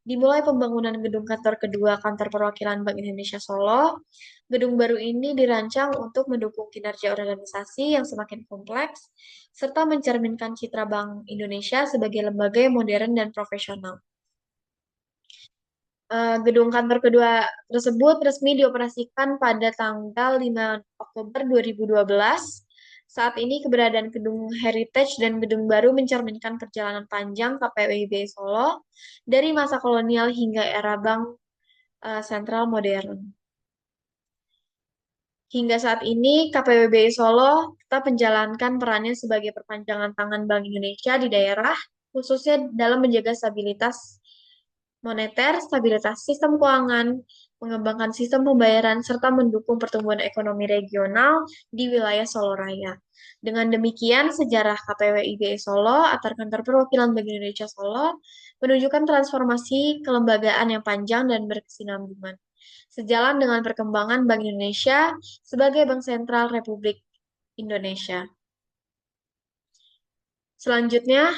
dimulai pembangunan gedung kantor kedua Kantor Perwakilan Bank Indonesia Solo. Gedung baru ini dirancang untuk mendukung kinerja organisasi yang semakin kompleks, serta mencerminkan citra Bank Indonesia sebagai lembaga yang modern dan profesional. Gedung kantor kedua tersebut resmi dioperasikan pada tanggal 5 Oktober 2012. Saat ini keberadaan gedung Heritage dan gedung baru mencerminkan perjalanan panjang KPWB Solo dari masa kolonial hingga era bank sentral modern. Hingga saat ini, KPWB Solo tetap menjalankan perannya sebagai perpanjangan tangan Bank Indonesia di daerah, khususnya dalam menjaga stabilitas moneter, stabilitas sistem keuangan, mengembangkan sistem pembayaran, serta mendukung pertumbuhan ekonomi regional di wilayah Solo Raya. Dengan demikian, sejarah KPWIB Solo atau Kantor Perwakilan Bank Indonesia Solo menunjukkan transformasi kelembagaan yang panjang dan berkesinambungan. Sejalan dengan perkembangan Bank Indonesia sebagai Bank Sentral Republik Indonesia. Selanjutnya,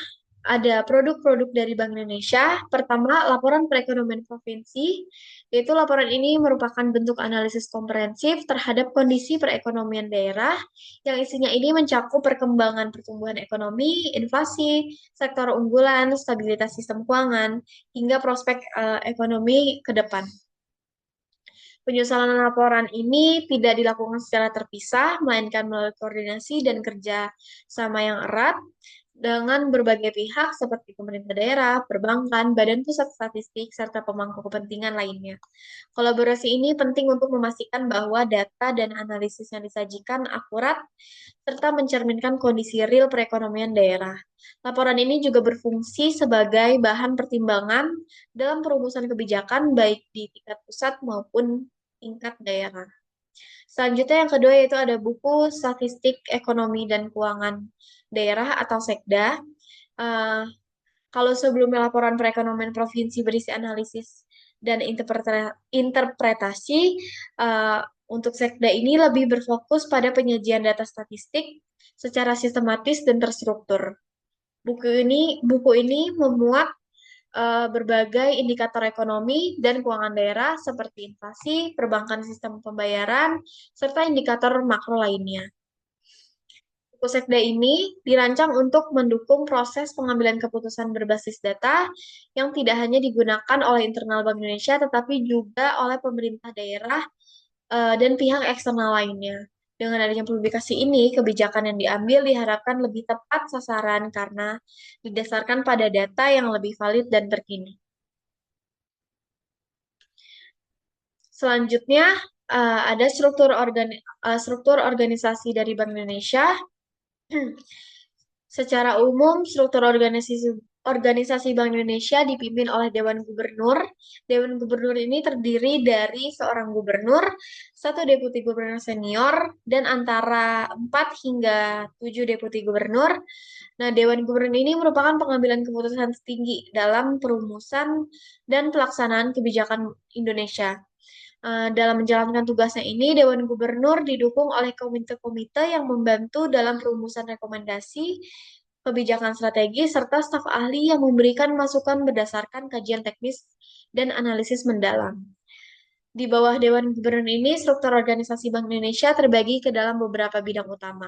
ada produk-produk dari Bank Indonesia. Pertama, laporan perekonomian provinsi, yaitu laporan ini merupakan bentuk analisis komprehensif terhadap kondisi perekonomian daerah, yang isinya ini mencakup perkembangan pertumbuhan ekonomi, inflasi, sektor unggulan, stabilitas sistem keuangan, hingga prospek ekonomi ke depan. Penyusunan laporan ini tidak dilakukan secara terpisah, melainkan melalui koordinasi dan kerja sama yang erat dengan berbagai pihak seperti pemerintah daerah, perbankan, badan pusat statistik, serta pemangku kepentingan lainnya. Kolaborasi ini penting untuk memastikan bahwa data dan analisis yang disajikan akurat serta mencerminkan kondisi real perekonomian daerah. Laporan ini juga berfungsi sebagai bahan pertimbangan dalam perumusan kebijakan baik di tingkat pusat maupun tingkat daerah. Selanjutnya yang kedua yaitu ada buku Statistik Ekonomi dan Keuangan Daerah atau Sekda. Eh, Kalau sebelumnya laporan perekonomian provinsi berisi analisis dan interpretasi, eh, untuk Sekda ini lebih berfokus pada penyajian data statistik secara sistematis dan terstruktur. Buku ini memuat berbagai indikator ekonomi dan keuangan daerah seperti inflasi, perbankan sistem pembayaran, serta indikator makro lainnya. Buku Sekda ini dirancang untuk mendukung proses pengambilan keputusan berbasis data yang tidak hanya digunakan oleh internal Bank Indonesia, tetapi juga oleh pemerintah daerah dan pihak eksternal lainnya. Dengan adanya publikasi ini, kebijakan yang diambil diharapkan lebih tepat sasaran karena didasarkan pada data yang lebih valid dan terkini. Selanjutnya, ada struktur organisasi dari Bank Indonesia. Secara umum, struktur organisasi Bank Indonesia dipimpin oleh Dewan Gubernur. Dewan Gubernur ini terdiri dari seorang gubernur, satu deputi gubernur senior, dan antara 4 hingga 7 deputi gubernur. Nah, Dewan Gubernur ini merupakan pengambilan keputusan tertinggi dalam perumusan dan pelaksanaan kebijakan Indonesia. Dalam menjalankan tugasnya ini, Dewan Gubernur didukung oleh komite-komite yang membantu dalam perumusan rekomendasi, kebijakan strategis, serta staf ahli yang memberikan masukan berdasarkan kajian teknis dan analisis mendalam. Di bawah Dewan Gubernur ini, struktur organisasi Bank Indonesia terbagi ke dalam beberapa bidang utama.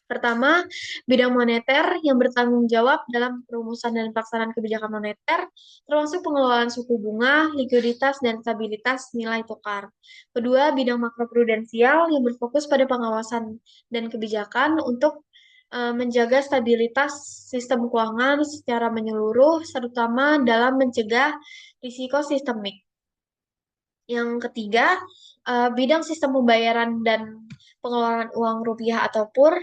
Pertama, bidang moneter yang bertanggung jawab dalam perumusan dan pelaksanaan kebijakan moneter, termasuk pengelolaan suku bunga, likuiditas, dan stabilitas nilai tukar. Kedua, bidang makroprudensial yang berfokus pada pengawasan dan kebijakan untuk menjaga stabilitas sistem keuangan secara menyeluruh, terutama dalam mencegah risiko sistemik. Yang ketiga, bidang sistem pembayaran dan pengelolaan uang rupiah atau PUR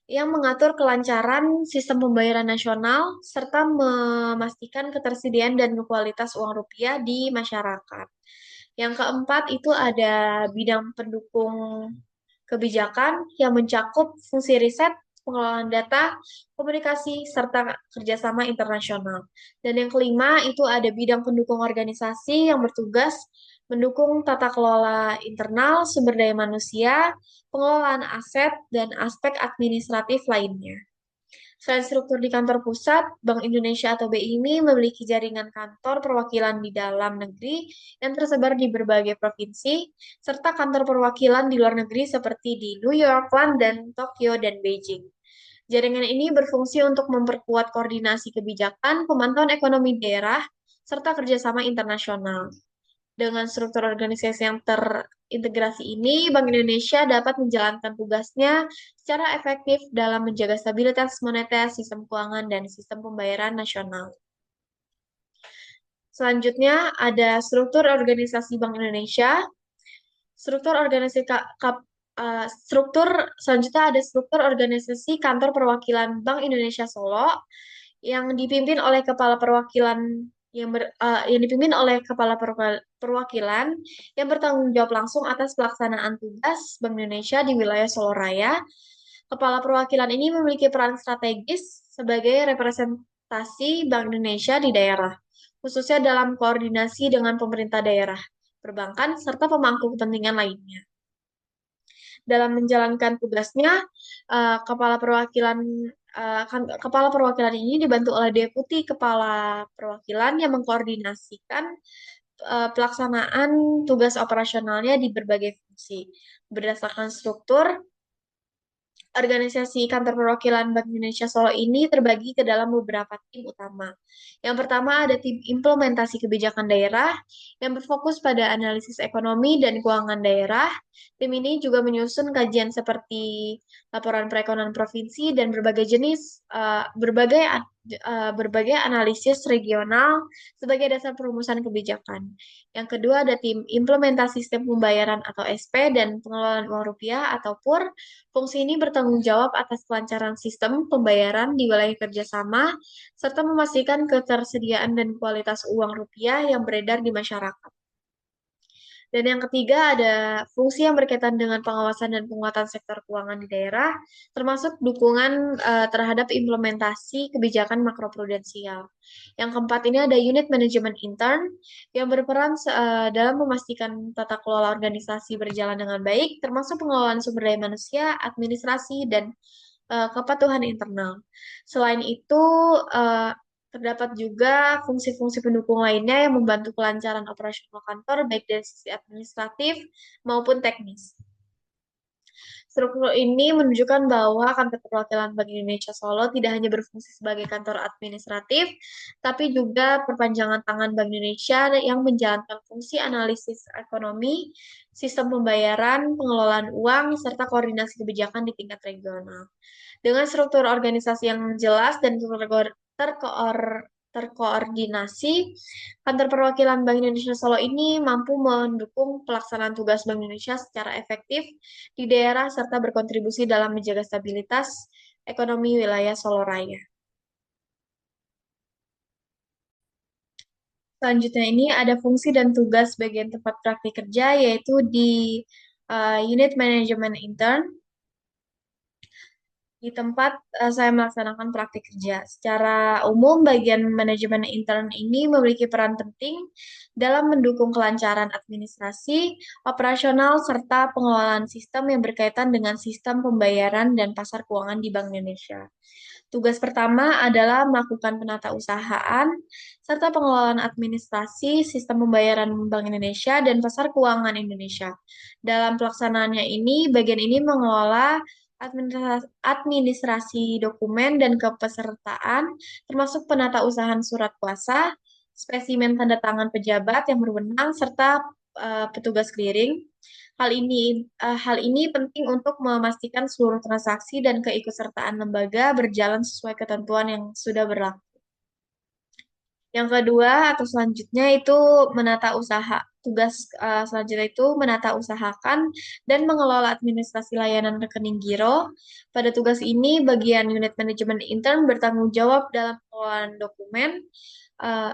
yang mengatur kelancaran sistem pembayaran nasional serta memastikan ketersediaan dan kualitas uang rupiah di masyarakat. Yang keempat itu ada bidang pendukung kebijakan yang mencakup fungsi riset, pengelolaan data, komunikasi, serta kerjasama internasional. Dan yang kelima itu ada bidang pendukung organisasi yang bertugas mendukung tata kelola internal, sumber daya manusia, pengelolaan aset, dan aspek administratif lainnya. Selain struktur di kantor pusat, Bank Indonesia atau BI ini memiliki jaringan kantor perwakilan di dalam negeri yang tersebar di berbagai provinsi, serta kantor perwakilan di luar negeri seperti di New York, London, Tokyo, dan Beijing. Jaringan ini berfungsi untuk memperkuat koordinasi kebijakan, pemantauan ekonomi daerah, serta kerjasama internasional. Dengan struktur organisasi yang terintegrasi ini, Bank Indonesia dapat menjalankan tugasnya secara efektif dalam menjaga stabilitas moneter, sistem keuangan, dan sistem pembayaran nasional. Selanjutnya, ada struktur organisasi Bank Indonesia. Struktur organisasi struktur selanjutnya ada struktur organisasi kantor perwakilan Bank Indonesia Solo yang dipimpin oleh kepala perwakilan yang dipimpin oleh kepala perwakilan yang bertanggung jawab langsung atas pelaksanaan tugas Bank Indonesia di wilayah Solo Raya. Kepala perwakilan ini memiliki peran strategis sebagai representasi Bank Indonesia di daerah, khususnya dalam koordinasi dengan pemerintah daerah, perbankan, serta pemangku kepentingan lainnya. Dalam menjalankan tugasnya, kepala perwakilan Kepala perwakilan ini dibantu oleh deputi kepala perwakilan yang mengkoordinasikan pelaksanaan tugas operasionalnya di berbagai fungsi. Berdasarkan struktur, organisasi kantor perwakilan Bank Indonesia Solo ini terbagi ke dalam beberapa tim utama. Yang pertama ada tim implementasi kebijakan daerah yang berfokus pada analisis ekonomi dan keuangan daerah. Tim ini juga menyusun kajian seperti laporan perekonomian provinsi dan berbagai analisis regional sebagai dasar perumusan kebijakan. Yang kedua ada tim implementasi sistem pembayaran atau SP dan pengelolaan uang rupiah atau PUR. Fungsi ini bertanggung jawab atas kelancaran sistem pembayaran di wilayah kerjasama, serta memastikan ketersediaan dan kualitas uang rupiah yang beredar di masyarakat. Dan yang ketiga ada fungsi yang berkaitan dengan pengawasan dan penguatan sektor keuangan di daerah, termasuk dukungan terhadap implementasi kebijakan makroprudensial. Yang keempat ini ada unit manajemen intern yang berperan dalam memastikan tata kelola organisasi berjalan dengan baik, termasuk pengelolaan sumber daya manusia, administrasi, dan kepatuhan internal. Selain itu, eh, terdapat juga fungsi-fungsi pendukung lainnya yang membantu kelancaran operasional kantor, baik dari sisi administratif maupun teknis. Struktur ini menunjukkan bahwa kantor perwakilan Bank Indonesia Solo tidak hanya berfungsi sebagai kantor administratif, tapi juga perpanjangan tangan Bank Indonesia yang menjalankan fungsi analisis ekonomi, sistem pembayaran, pengelolaan uang, serta koordinasi kebijakan di tingkat regional. Dengan struktur organisasi yang jelas dan terkoordinasi, kantor perwakilan Bank Indonesia Solo ini mampu mendukung pelaksanaan tugas Bank Indonesia secara efektif di daerah serta berkontribusi dalam menjaga stabilitas ekonomi wilayah Solo Raya. Selanjutnya ini ada fungsi dan tugas bagian tempat praktik kerja yaitu di unit manajemen intern. Di tempat saya melaksanakan praktik kerja. Secara umum, bagian manajemen intern ini memiliki peran penting dalam mendukung kelancaran administrasi, operasional, serta pengelolaan sistem yang berkaitan dengan sistem pembayaran dan pasar keuangan di Bank Indonesia. Tugas pertama adalah melakukan penatausahaan serta pengelolaan administrasi, sistem pembayaran Bank Indonesia, dan pasar keuangan Indonesia. Dalam pelaksanaannya ini, bagian ini mengelola administrasi dokumen dan kepesertaan, termasuk penatausahaan surat kuasa, spesimen tanda tangan pejabat yang berwenang, serta petugas clearing. Hal ini penting untuk memastikan seluruh transaksi dan keikutsertaan lembaga berjalan sesuai ketentuan yang sudah berlaku. Yang kedua atau selanjutnya itu menata usaha. Tugas selanjutnya itu menata usahakan dan mengelola administrasi layanan rekening giro. Pada tugas ini, bagian unit manajemen intern bertanggung jawab dalam uh,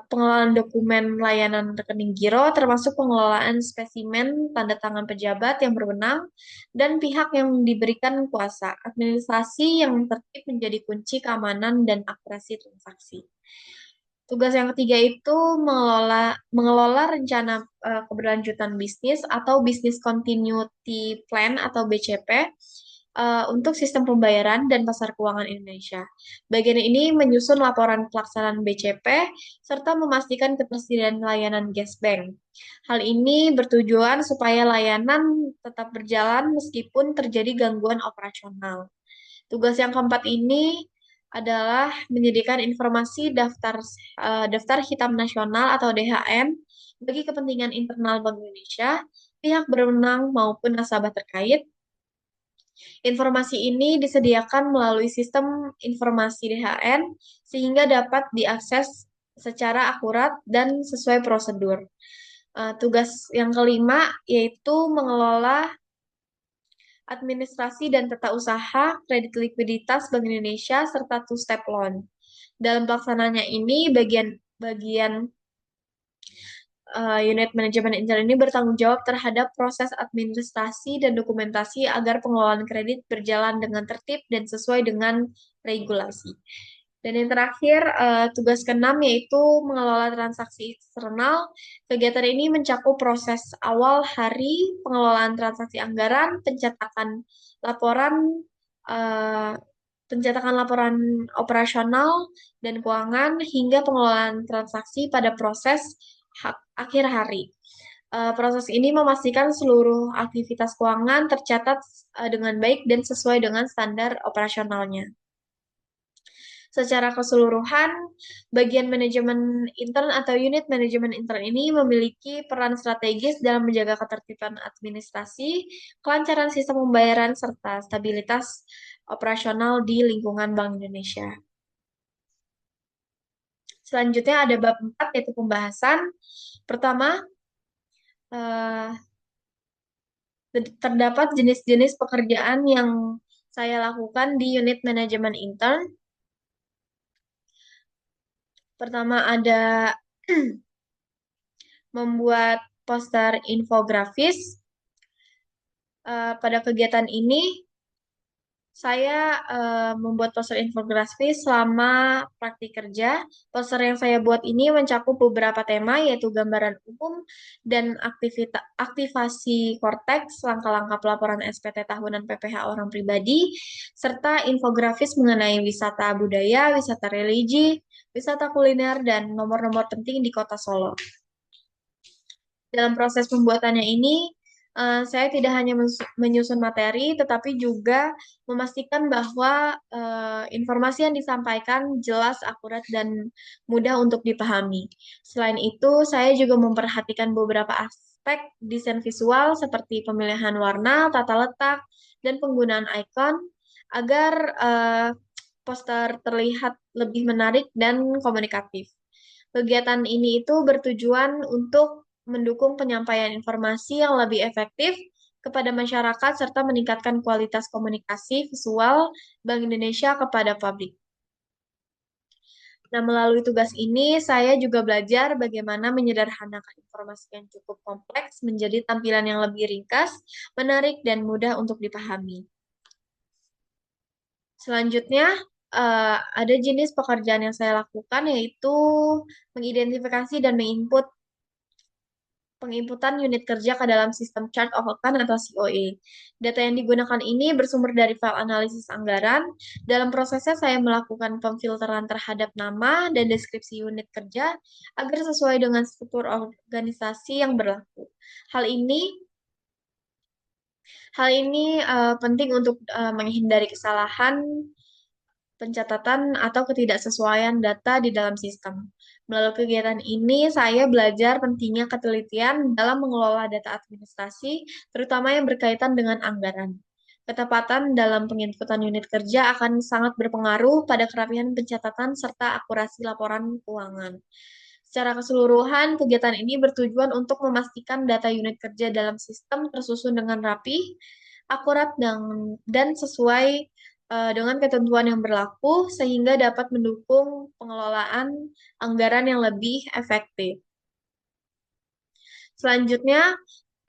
pengelolaan dokumen layanan rekening giro, termasuk pengelolaan spesimen tanda tangan pejabat yang berwenang dan pihak yang diberikan kuasa. Administrasi yang tertib menjadi kunci keamanan dan akurasi transaksi. Tugas yang ketiga itu mengelola rencana keberlanjutan bisnis atau Business Continuity Plan atau BCP untuk sistem pembayaran dan pasar keuangan Indonesia. Bagian ini menyusun laporan pelaksanaan BCP serta memastikan ketersediaan layanan gas bank. Hal ini bertujuan supaya layanan tetap berjalan meskipun terjadi gangguan operasional. Tugas yang keempat ini adalah menyediakan informasi daftar hitam nasional atau DHN bagi kepentingan internal Bank Indonesia, pihak berwenang maupun nasabah terkait. Informasi ini disediakan melalui sistem informasi DHN sehingga dapat diakses secara akurat dan sesuai prosedur. Tugas yang kelima yaitu mengelola administrasi dan tata usaha, kredit likuiditas Bank Indonesia, serta two-step loan. Dalam pelaksanaannya ini, bagian unit manajemen intern ini bertanggung jawab terhadap proses administrasi dan dokumentasi agar pengelolaan kredit berjalan dengan tertib dan sesuai dengan regulasi. Dan yang terakhir, tugas keenam yaitu mengelola transaksi eksternal. Kegiatan ini mencakup proses awal hari, pengelolaan transaksi anggaran, pencetakan laporan, uh, pencetakan laporan operasional dan keuangan, hingga pengelolaan transaksi pada proses akhir hari. Proses ini memastikan seluruh aktivitas keuangan tercatat dengan baik dan sesuai dengan standar operasionalnya. Secara keseluruhan, bagian manajemen intern atau unit manajemen intern ini memiliki peran strategis dalam menjaga ketertiban administrasi, kelancaran sistem pembayaran, serta stabilitas operasional di lingkungan Bank Indonesia. Selanjutnya ada bab 4 yaitu pembahasan. Pertama, eh, terdapat jenis-jenis pekerjaan yang saya lakukan di unit manajemen intern. Pertama ada membuat poster infografis. Pada kegiatan ini, saya membuat poster infografis selama praktik kerja. Poster yang saya buat ini mencakup beberapa tema, yaitu gambaran umum dan aktivasi korteks, langkah-langkah pelaporan SPT tahunan PPH orang pribadi, serta infografis mengenai wisata budaya, wisata religi, wisata kuliner, dan nomor-nomor penting di Kota Solo. Dalam proses pembuatannya ini, saya tidak hanya menyusun materi, tetapi juga memastikan bahwa informasi yang disampaikan jelas, akurat, dan mudah untuk dipahami. Selain itu, saya juga memperhatikan beberapa aspek desain visual seperti pemilihan warna, tata letak, dan penggunaan icon agar poster terlihat lebih menarik dan komunikatif. Kegiatan ini itu bertujuan untuk mendukung penyampaian informasi yang lebih efektif kepada masyarakat serta meningkatkan kualitas komunikasi visual Bank Indonesia kepada publik. Nah, melalui tugas ini, saya juga belajar bagaimana menyederhanakan informasi yang cukup kompleks menjadi tampilan yang lebih ringkas, menarik, dan mudah untuk dipahami. Selanjutnya, ada jenis pekerjaan yang saya lakukan, yaitu mengidentifikasi dan menginput penginputan unit kerja ke dalam sistem chart of account atau COA. Data yang digunakan ini bersumber dari file analisis anggaran. Dalam prosesnya saya melakukan pemfilteran terhadap nama dan deskripsi unit kerja agar sesuai dengan struktur organisasi yang berlaku. Hal ini penting untuk menghindari kesalahan pencatatan atau ketidaksesuaian data di dalam sistem. Melalui kegiatan ini, saya belajar pentingnya ketelitian dalam mengelola data administrasi, terutama yang berkaitan dengan anggaran. Ketepatan dalam penginputan unit kerja akan sangat berpengaruh pada kerapihan pencatatan serta akurasi laporan keuangan. Secara keseluruhan, kegiatan ini bertujuan untuk memastikan data unit kerja dalam sistem tersusun dengan rapi, akurat, dan sesuai dengan ketentuan yang berlaku sehingga dapat mendukung pengelolaan anggaran yang lebih efektif. Selanjutnya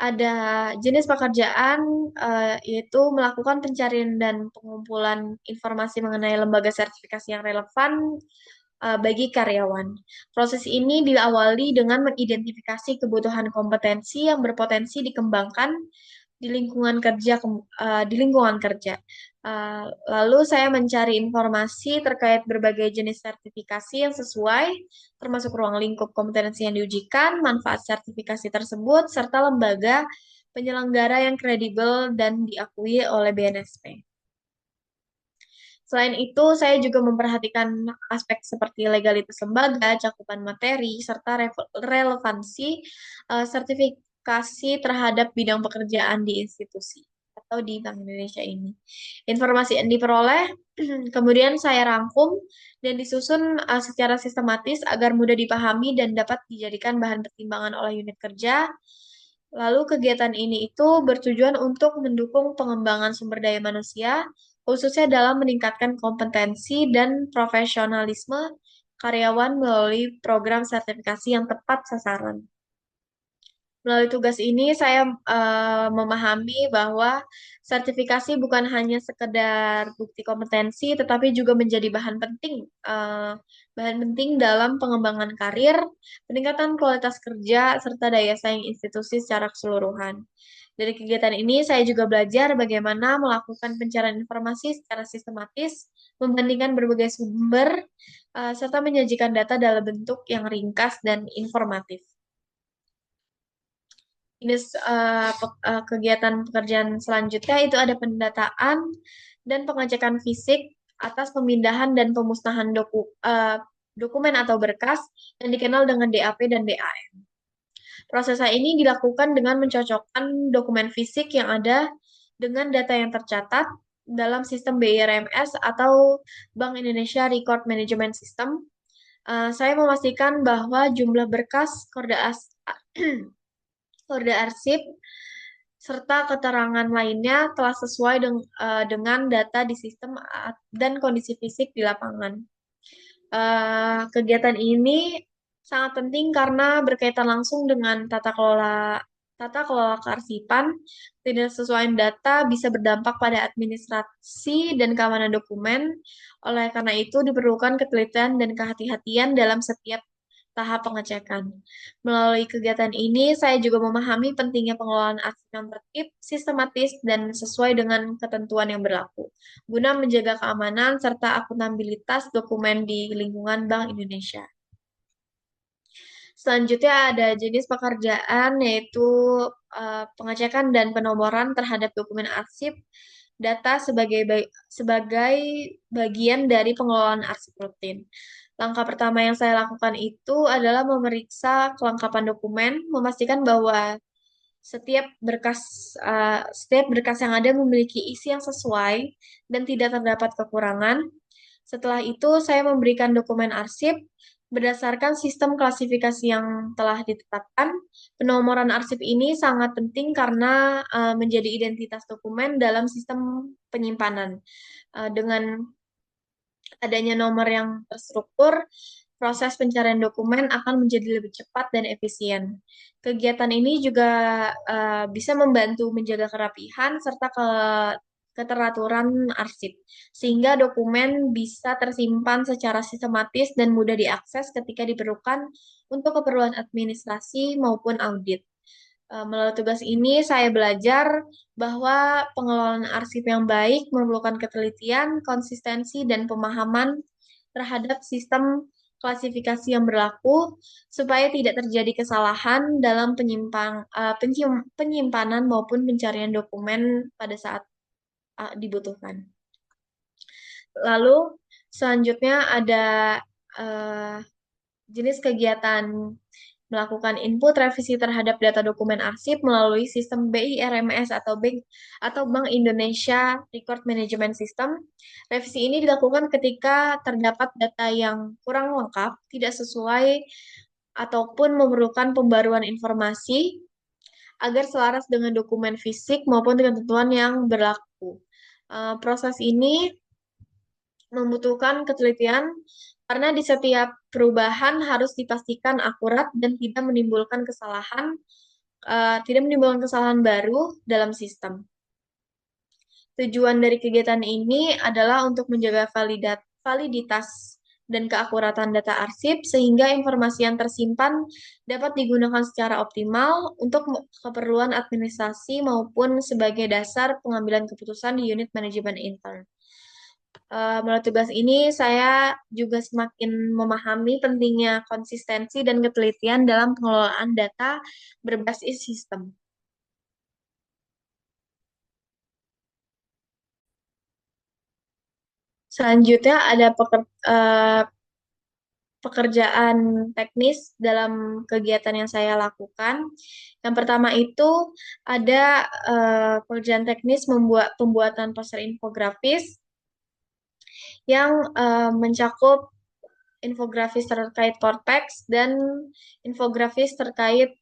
ada jenis pekerjaan yaitu melakukan pencarian dan pengumpulan informasi mengenai lembaga sertifikasi yang relevan bagi karyawan. Proses ini diawali dengan mengidentifikasi kebutuhan kompetensi yang berpotensi dikembangkan di lingkungan kerja. Lalu saya mencari informasi terkait berbagai jenis sertifikasi yang sesuai, termasuk ruang lingkup kompetensi yang diujikan, manfaat sertifikasi tersebut, serta lembaga penyelenggara yang kredibel dan diakui oleh BNSP. Selain itu, saya juga memperhatikan aspek seperti legalitas lembaga, cakupan materi, serta relevansi sertifikasi terhadap bidang pekerjaan di institusi atau di Bank Indonesia ini. Informasi yang diperoleh kemudian saya rangkum dan disusun secara sistematis agar mudah dipahami dan dapat dijadikan bahan pertimbangan oleh unit kerja. Lalu kegiatan ini itu bertujuan untuk mendukung pengembangan sumber daya manusia, khususnya dalam meningkatkan kompetensi dan profesionalisme karyawan melalui program sertifikasi yang tepat sasaran. Melalui tugas ini, saya memahami bahwa sertifikasi bukan hanya sekedar bukti kompetensi, tetapi juga menjadi bahan penting dalam pengembangan karir, peningkatan kualitas kerja, serta daya saing institusi secara keseluruhan. Dari kegiatan ini, saya juga belajar bagaimana melakukan pencarian informasi secara sistematis, membandingkan berbagai sumber, serta menyajikan data dalam bentuk yang ringkas dan informatif. Kegiatan pekerjaan selanjutnya itu ada pendataan dan pengecekan fisik atas pemindahan dan pemusnahan dokumen atau berkas yang dikenal dengan DAP dan DAM. Proses ini dilakukan dengan mencocokkan dokumen fisik yang ada dengan data yang tercatat dalam sistem BIRMS atau Bank Indonesia Record Management System. Saya memastikan bahwa jumlah berkas, kode arsip, serta keterangan lainnya telah sesuai dengan data di sistem dan kondisi fisik di lapangan. Kegiatan ini sangat penting karena berkaitan langsung dengan tata kelola kearsipan. Tidak sesuai data bisa berdampak pada administrasi dan keamanan dokumen. Oleh karena itu diperlukan ketelitian dan kehati-hatian dalam setiap tahap pengecekan. Melalui kegiatan ini, saya juga memahami pentingnya pengelolaan arsip yang tertib, sistematis, dan sesuai dengan ketentuan yang berlaku, guna menjaga keamanan serta akuntabilitas dokumen di lingkungan Bank Indonesia. Selanjutnya ada jenis pekerjaan yaitu pengecekan dan penomoran terhadap dokumen arsip data sebagai bagian dari pengelolaan arsip rutin. Langkah pertama yang saya lakukan itu adalah memeriksa kelengkapan dokumen, memastikan bahwa setiap berkas yang ada memiliki isi yang sesuai dan tidak terdapat kekurangan. Setelah itu, saya memberikan dokumen arsip berdasarkan sistem klasifikasi yang telah ditetapkan. Penomoran arsip ini sangat penting karena menjadi identitas dokumen dalam sistem penyimpanan. Dengan adanya nomor yang terstruktur, proses pencarian dokumen akan menjadi lebih cepat dan efisien. Kegiatan ini juga bisa membantu menjaga kerapihan serta keteraturan arsip, sehingga dokumen bisa tersimpan secara sistematis dan mudah diakses ketika diperlukan untuk keperluan administrasi maupun audit. Melalui tugas ini, saya belajar bahwa pengelolaan arsip yang baik memerlukan ketelitian, konsistensi, dan pemahaman terhadap sistem klasifikasi yang berlaku, supaya tidak terjadi kesalahan dalam penyimpanan maupun pencarian dokumen pada saat dibutuhkan. Lalu, selanjutnya ada uh, jenis kegiatan melakukan input revisi terhadap data dokumen arsip melalui sistem BIRMS atau Bank Indonesia Record Management System. Revisi ini dilakukan ketika terdapat data yang kurang lengkap, tidak sesuai ataupun memerlukan pembaruan informasi agar selaras dengan dokumen fisik maupun dengan ketentuan yang berlaku. Proses ini membutuhkan ketelitian karena di setiap perubahan harus dipastikan akurat dan tidak menimbulkan kesalahan baru dalam sistem. Tujuan dari kegiatan ini adalah untuk menjaga validitas dan keakuratan data arsip sehingga informasi yang tersimpan dapat digunakan secara optimal untuk keperluan administrasi maupun sebagai dasar pengambilan keputusan di unit manajemen intern. Melalui tugas ini, saya juga semakin memahami pentingnya konsistensi dan ketelitian dalam pengelolaan data berbasis sistem. Selanjutnya ada pekerjaan teknis dalam kegiatan yang saya lakukan. Yang pertama itu ada pekerjaan teknis pembuatan poster infografis yang mencakup infografis terkait Korpex dan infografis terkait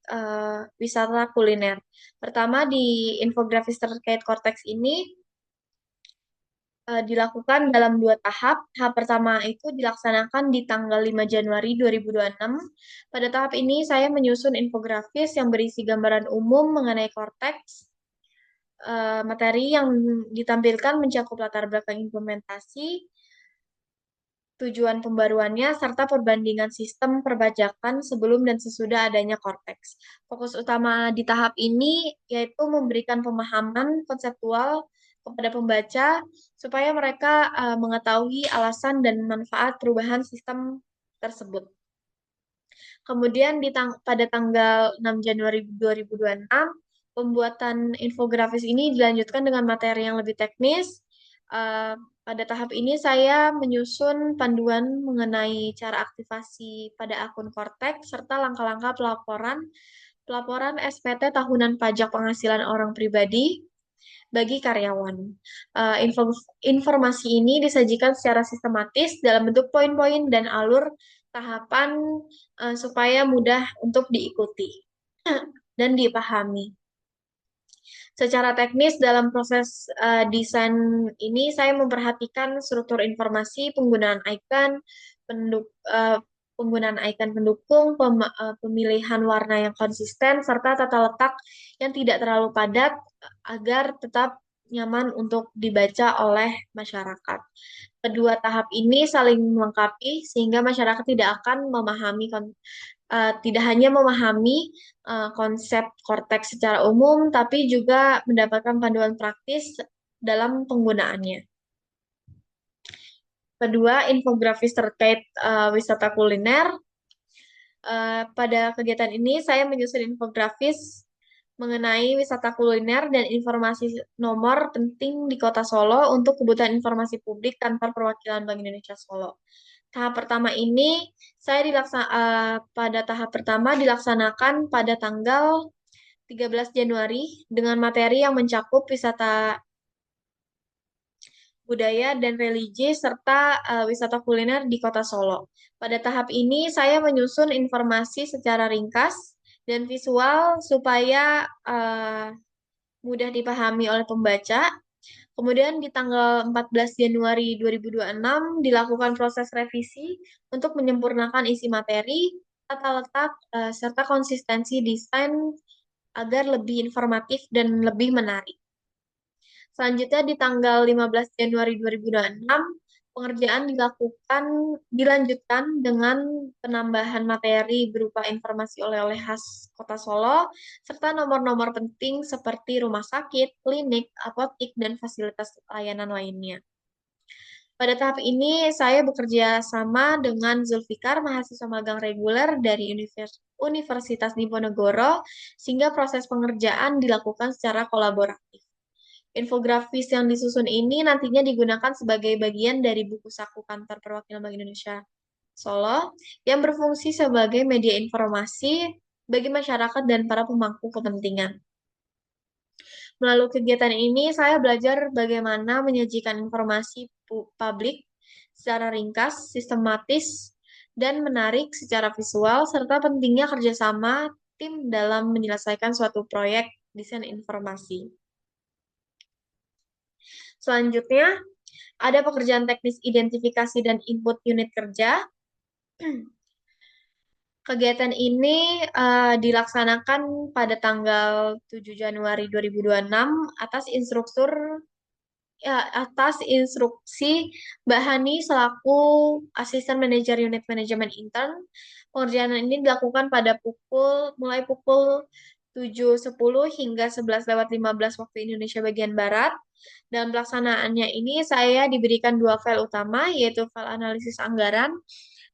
wisata kuliner. Pertama di infografis terkait Kortex ini dilakukan dalam dua tahap. Tahap pertama itu dilaksanakan di tanggal 5 Januari 2026. Pada tahap ini saya menyusun infografis yang berisi gambaran umum mengenai korteks. Materi yang ditampilkan mencakup latar belakang implementasi, tujuan pembaruannya, serta perbandingan sistem perpajakan sebelum dan sesudah adanya Cortex. Fokus utama di tahap ini yaitu memberikan pemahaman konseptual kepada pembaca supaya mereka mengetahui alasan dan manfaat perubahan sistem tersebut. Kemudian pada tanggal 6 Januari 2026, pembuatan infografis ini dilanjutkan dengan materi yang lebih teknis. Pada tahap ini saya menyusun panduan mengenai cara aktivasi pada akun Cortex serta langkah-langkah pelaporan SPT tahunan pajak penghasilan orang pribadi bagi karyawan. Informasi ini disajikan secara sistematis dalam bentuk poin-poin dan alur tahapan supaya mudah untuk diikuti dan dipahami. Secara teknis dalam proses desain ini saya memperhatikan struktur informasi, penggunaan icon pendukung, pemilihan warna yang konsisten, serta tata letak yang tidak terlalu padat agar tetap nyaman untuk dibaca oleh masyarakat. Kedua tahap ini saling melengkapi sehingga masyarakat tidak hanya memahami konsep korteks secara umum, tapi juga mendapatkan panduan praktis dalam penggunaannya. Kedua, infografis terkait wisata kuliner. Pada kegiatan ini saya menyusun infografis mengenai wisata kuliner dan informasi nomor penting di Kota Solo untuk kebutuhan informasi publik Kantor Perwakilan Bank Indonesia Solo. Pada tahap pertama dilaksanakan pada tanggal 13 Januari dengan materi yang mencakup wisata budaya dan religi serta wisata kuliner di Kota Solo. Pada tahap ini saya menyusun informasi secara ringkas dan visual supaya mudah dipahami oleh pembaca. Kemudian di tanggal 14 Januari 2026 dilakukan proses revisi untuk menyempurnakan isi materi, tata letak, serta konsistensi desain agar lebih informatif dan lebih menarik. Selanjutnya di tanggal 15 Januari 2026, pengerjaan dilanjutkan dengan penambahan materi berupa informasi oleh-oleh khas Kota Solo, serta nomor-nomor penting seperti rumah sakit, klinik, apotik, dan fasilitas layanan lainnya. Pada tahap ini, saya bekerja sama dengan Zulfikar, mahasiswa magang reguler dari Universitas Diponegoro, sehingga proses pengerjaan dilakukan secara kolaboratif. Infografis yang disusun ini nantinya digunakan sebagai bagian dari buku saku Kantor Perwakilan Bank Indonesia Solo yang berfungsi sebagai media informasi bagi masyarakat dan para pemangku kepentingan. Melalui kegiatan ini, saya belajar bagaimana menyajikan informasi publik secara ringkas, sistematis, dan menarik secara visual, serta pentingnya kerjasama tim dalam menyelesaikan suatu proyek desain informasi. Selanjutnya, ada pekerjaan teknis identifikasi dan input unit kerja. Kegiatan ini dilaksanakan pada tanggal 7 Januari 2026 atas instruksi Mbak Hani selaku Asisten Manajer Unit Manajemen Intern. Pengerjaan ini dilakukan mulai pukul 7.10 hingga 11:15 waktu Indonesia bagian Barat. Dalam pelaksanaannya ini saya diberikan dua file utama, yaitu file analisis anggaran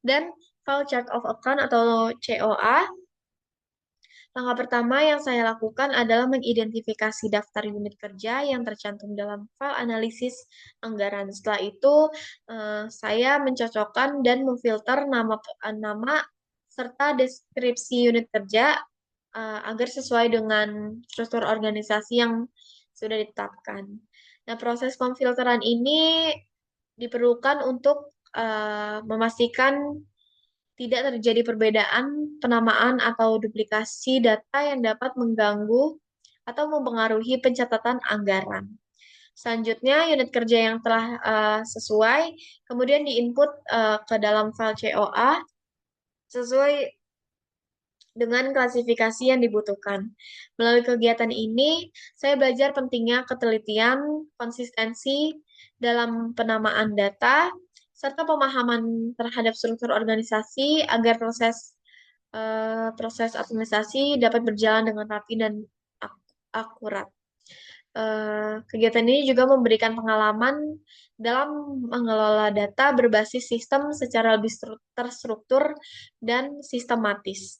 dan file chart of account atau COA. Langkah pertama yang saya lakukan adalah mengidentifikasi daftar unit kerja yang tercantum dalam file analisis anggaran. Setelah itu, saya mencocokkan dan memfilter nama serta deskripsi unit kerja agar sesuai dengan struktur organisasi yang sudah ditetapkan. Nah, proses pemfilteran ini diperlukan untuk memastikan tidak terjadi perbedaan penamaan atau duplikasi data yang dapat mengganggu atau mempengaruhi pencatatan anggaran. Selanjutnya, unit kerja yang telah sesuai, kemudian diinput ke dalam file COA sesuai dengan klasifikasi yang dibutuhkan. Melalui kegiatan ini, saya belajar pentingnya ketelitian, konsistensi dalam penamaan data, serta pemahaman terhadap struktur organisasi agar proses administrasi dapat berjalan dengan rapi dan akurat. Kegiatan ini juga memberikan pengalaman dalam mengelola data berbasis sistem secara lebih terstruktur dan sistematis.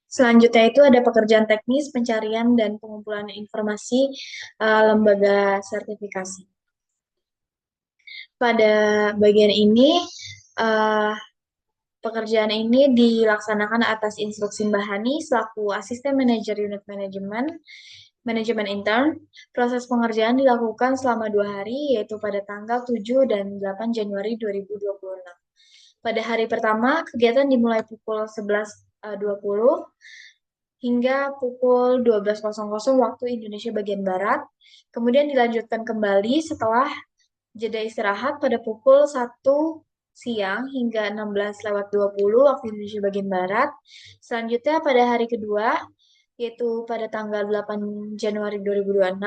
Selanjutnya itu ada pekerjaan teknis, pencarian, dan pengumpulan informasi lembaga sertifikasi. Pada bagian ini, uh, pekerjaan ini dilaksanakan atas instruksi Mbak Hani selaku asisten manajer unit manajemen intern. Proses pengerjaan dilakukan selama 2 hari, yaitu pada tanggal 7 dan 8 Januari 2026. Pada hari pertama, kegiatan dimulai pukul 11.20 hingga pukul 12.00 waktu Indonesia bagian Barat. Kemudian dilanjutkan kembali setelah jeda istirahat pada pukul 1 siang hingga 16.20 waktu Indonesia bagian Barat. Selanjutnya pada hari kedua, yaitu pada tanggal 8 Januari 2026,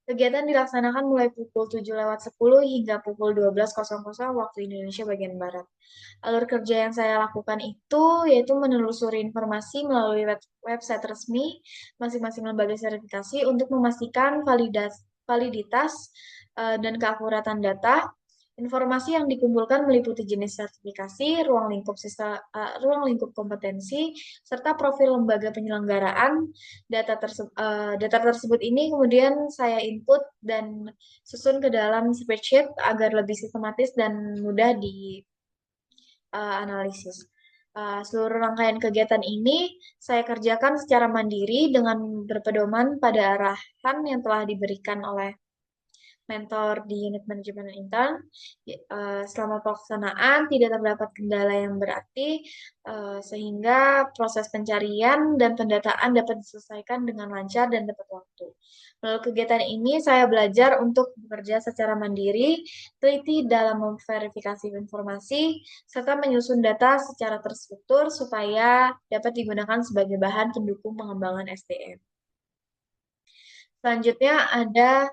kegiatan dilaksanakan mulai pukul 7.10 hingga pukul 12.00 waktu Indonesia bagian Barat. Alur kerja yang saya lakukan itu yaitu menelusuri informasi melalui website resmi masing-masing lembaga sertifikasi untuk memastikan validitas dan keakuratan data. Informasi yang dikumpulkan meliputi jenis sertifikasi, ruang lingkup kompetensi, serta profil lembaga penyelenggaraan. Data tersebut ini kemudian saya input dan susun ke dalam spreadsheet agar lebih sistematis dan mudah dianalisis. Seluruh rangkaian kegiatan ini saya kerjakan secara mandiri dengan berpedoman pada arahan yang telah diberikan oleh mentor di unit manajemen intern. Selama pelaksanaan tidak terdapat kendala yang berarti sehingga proses pencarian dan pendataan dapat diselesaikan dengan lancar dan tepat waktu. Melalui kegiatan ini saya belajar untuk bekerja secara mandiri, teliti dalam memverifikasi informasi, serta menyusun data secara terstruktur supaya dapat digunakan sebagai bahan pendukung pengembangan SDM. Selanjutnya ada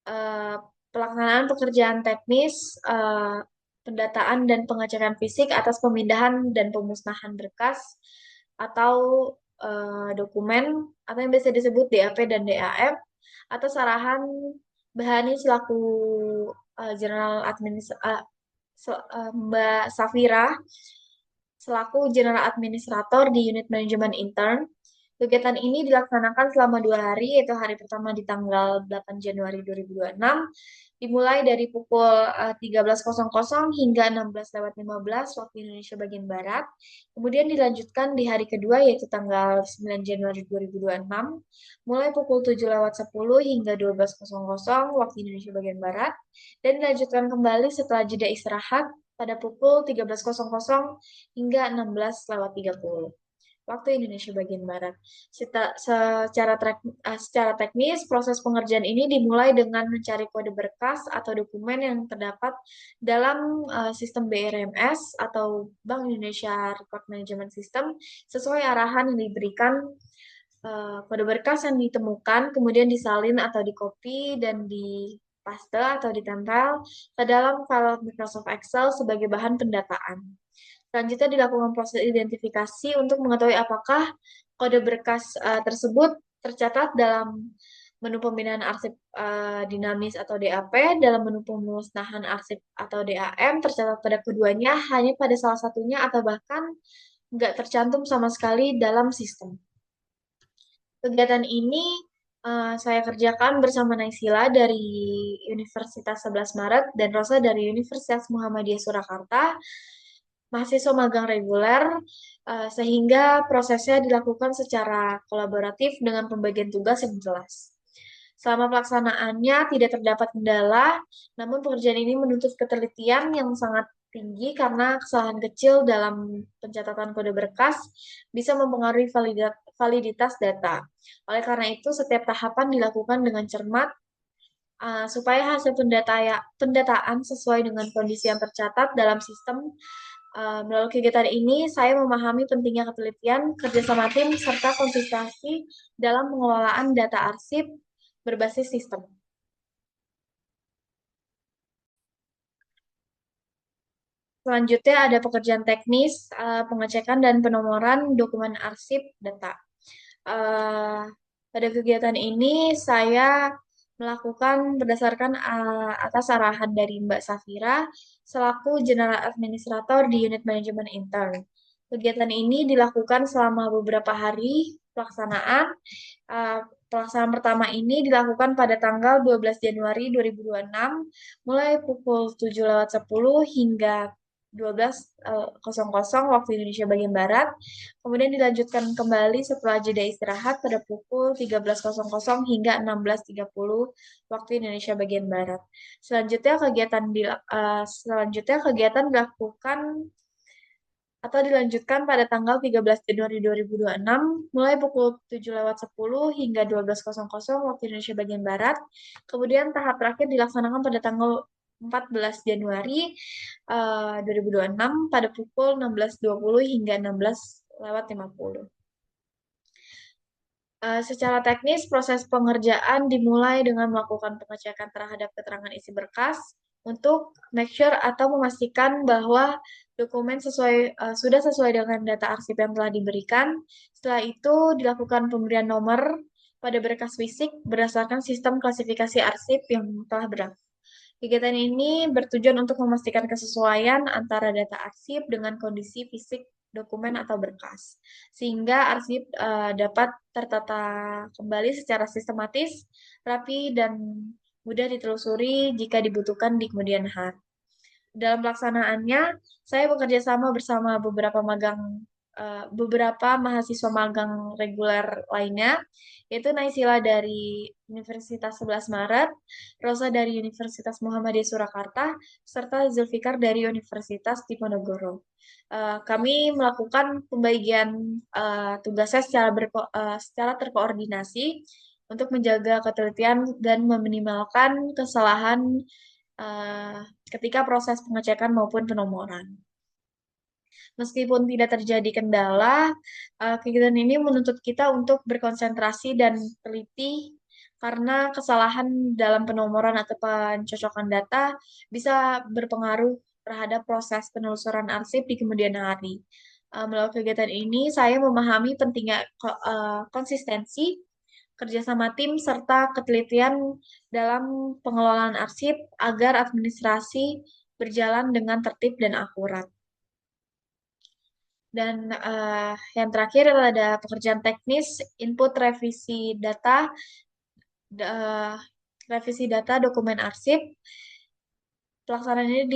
uh, pelaksanaan pekerjaan teknis, pendataan dan pengecekan fisik atas pemindahan dan pemusnahan berkas atau dokumen atau yang biasa disebut DAP dan DAM atas arahan Bahani selaku Mbak Safira selaku General Administrator di Unit Manajemen Intern. Kegiatan ini dilaksanakan selama 2 hari, yaitu hari pertama di tanggal 8 Januari 2026, dimulai dari pukul 13.00 hingga 16.15 waktu Indonesia bagian Barat. Kemudian dilanjutkan di hari kedua, yaitu tanggal 9 Januari 2026, mulai pukul 7.10 hingga 12.00 waktu Indonesia bagian Barat, dan dilanjutkan kembali setelah jeda istirahat pada pukul 13.00 hingga 16.30 waktu Indonesia bagian Barat. Secara teknis, proses pengerjaan ini dimulai dengan mencari kode berkas atau dokumen yang terdapat dalam sistem BRMS atau Bank Indonesia Record Management System sesuai arahan yang diberikan. Kode berkas yang ditemukan kemudian disalin atau dikopi dan dipaste atau ditempel ke dalam file Microsoft Excel sebagai bahan pendataan. Selanjutnya dilakukan proses identifikasi untuk mengetahui apakah kode berkas tersebut tercatat dalam menu pemindahan arsip dinamis atau DAP, dalam menu pemusnahan arsip atau DAM, tercatat pada keduanya, hanya pada salah satunya, atau bahkan nggak tercantum sama sekali dalam sistem. Kegiatan ini saya kerjakan bersama Naisila dari Universitas 11 Maret dan Rosa dari Universitas Muhammadiyah Surakarta, mahasiswa magang reguler, sehingga prosesnya dilakukan secara kolaboratif dengan pembagian tugas yang jelas. Selama pelaksanaannya tidak terdapat kendala, namun pekerjaan ini menuntut ketelitian yang sangat tinggi karena kesalahan kecil dalam pencatatan kode berkas bisa mempengaruhi validitas data. Oleh karena itu, setiap tahapan dilakukan dengan cermat supaya hasil pendataan sesuai dengan kondisi yang tercatat dalam sistem. Melalui kegiatan ini, saya memahami pentingnya ketelitian, kerjasama tim, serta konsistensi dalam pengelolaan data arsip berbasis sistem. Selanjutnya ada pekerjaan teknis, pengecekan dan penomoran dokumen arsip data. Eh, Pada kegiatan ini saya melakukan berdasarkan atas arahan dari Mbak Safira selaku General Administrator di Unit Manajemen Intern. Kegiatan ini dilakukan selama beberapa hari pelaksanaan. Eh, Pelaksanaan pertama ini dilakukan pada tanggal 12 Januari 2026 mulai pukul 7:10 hingga 12:00 waktu Indonesia bagian Barat. Kemudian dilanjutkan kembali setelah jeda istirahat pada pukul 13:00 hingga 16:30 waktu Indonesia bagian Barat. Selanjutnya kegiatan dilakukan atau dilanjutkan pada tanggal 13 Januari 2026 mulai pukul 7:10 hingga 12:00 waktu Indonesia bagian Barat. Kemudian tahap terakhir dilaksanakan pada tanggal 14 Januari 2026 pada pukul 16:20 hingga 16:50. Secara teknis, proses pengerjaan dimulai dengan melakukan pengecekan terhadap keterangan isi berkas untuk make sure atau memastikan bahwa dokumen sudah sesuai dengan data arsip yang telah diberikan. Setelah itu dilakukan pemberian nomor pada berkas fisik berdasarkan sistem klasifikasi arsip yang telah berlaku. Kegiatan ini bertujuan untuk memastikan kesesuaian antara data arsip dengan kondisi fisik dokumen atau berkas, sehingga arsip dapat tertata kembali secara sistematis, rapi, dan mudah ditelusuri jika dibutuhkan di kemudian hari. Dalam pelaksanaannya, saya bekerja sama bersama beberapa mahasiswa magang reguler lainnya, yaitu Naisila dari Universitas 11 Maret, Rosa dari Universitas Muhammadiyah Surakarta, serta Zulfikar dari Universitas Diponegoro. Kami melakukan pembagian tugasnya secara terkoordinasi untuk menjaga ketelitian dan meminimalkan kesalahan eh, ketika proses pengecekan maupun penomoran. Meskipun tidak terjadi kendala, kegiatan ini menuntut kita untuk berkonsentrasi dan teliti karena kesalahan dalam penomoran atau pencocokan data bisa berpengaruh terhadap proses penelusuran arsip di kemudian hari. Melalui kegiatan ini, saya memahami pentingnya konsistensi, kerjasama tim, serta ketelitian dalam pengelolaan arsip agar administrasi berjalan dengan tertib dan akurat. Dan yang terakhir adalah ada pekerjaan teknis, input eh, revisi data dokumen arsip. Pelaksanaan ini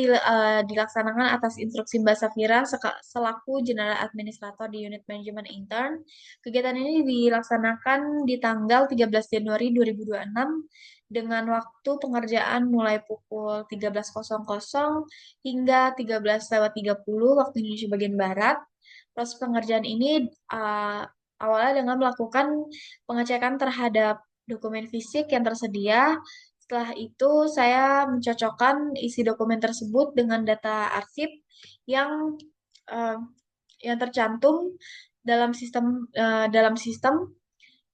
dilaksanakan atas instruksi Mbak Safira selaku General Administrator di Unit Manajemen Intern. Kegiatan ini dilaksanakan di tanggal 13 Januari 2026 dengan waktu pengerjaan mulai pukul 13:00 hingga 13:30 waktu Indonesia bagian Barat. Proses pengerjaan ini awalnya dengan melakukan pengecekan terhadap dokumen fisik yang tersedia. Setelah itu, saya mencocokkan isi dokumen tersebut dengan data arsip yang eh, yang tercantum dalam sistem.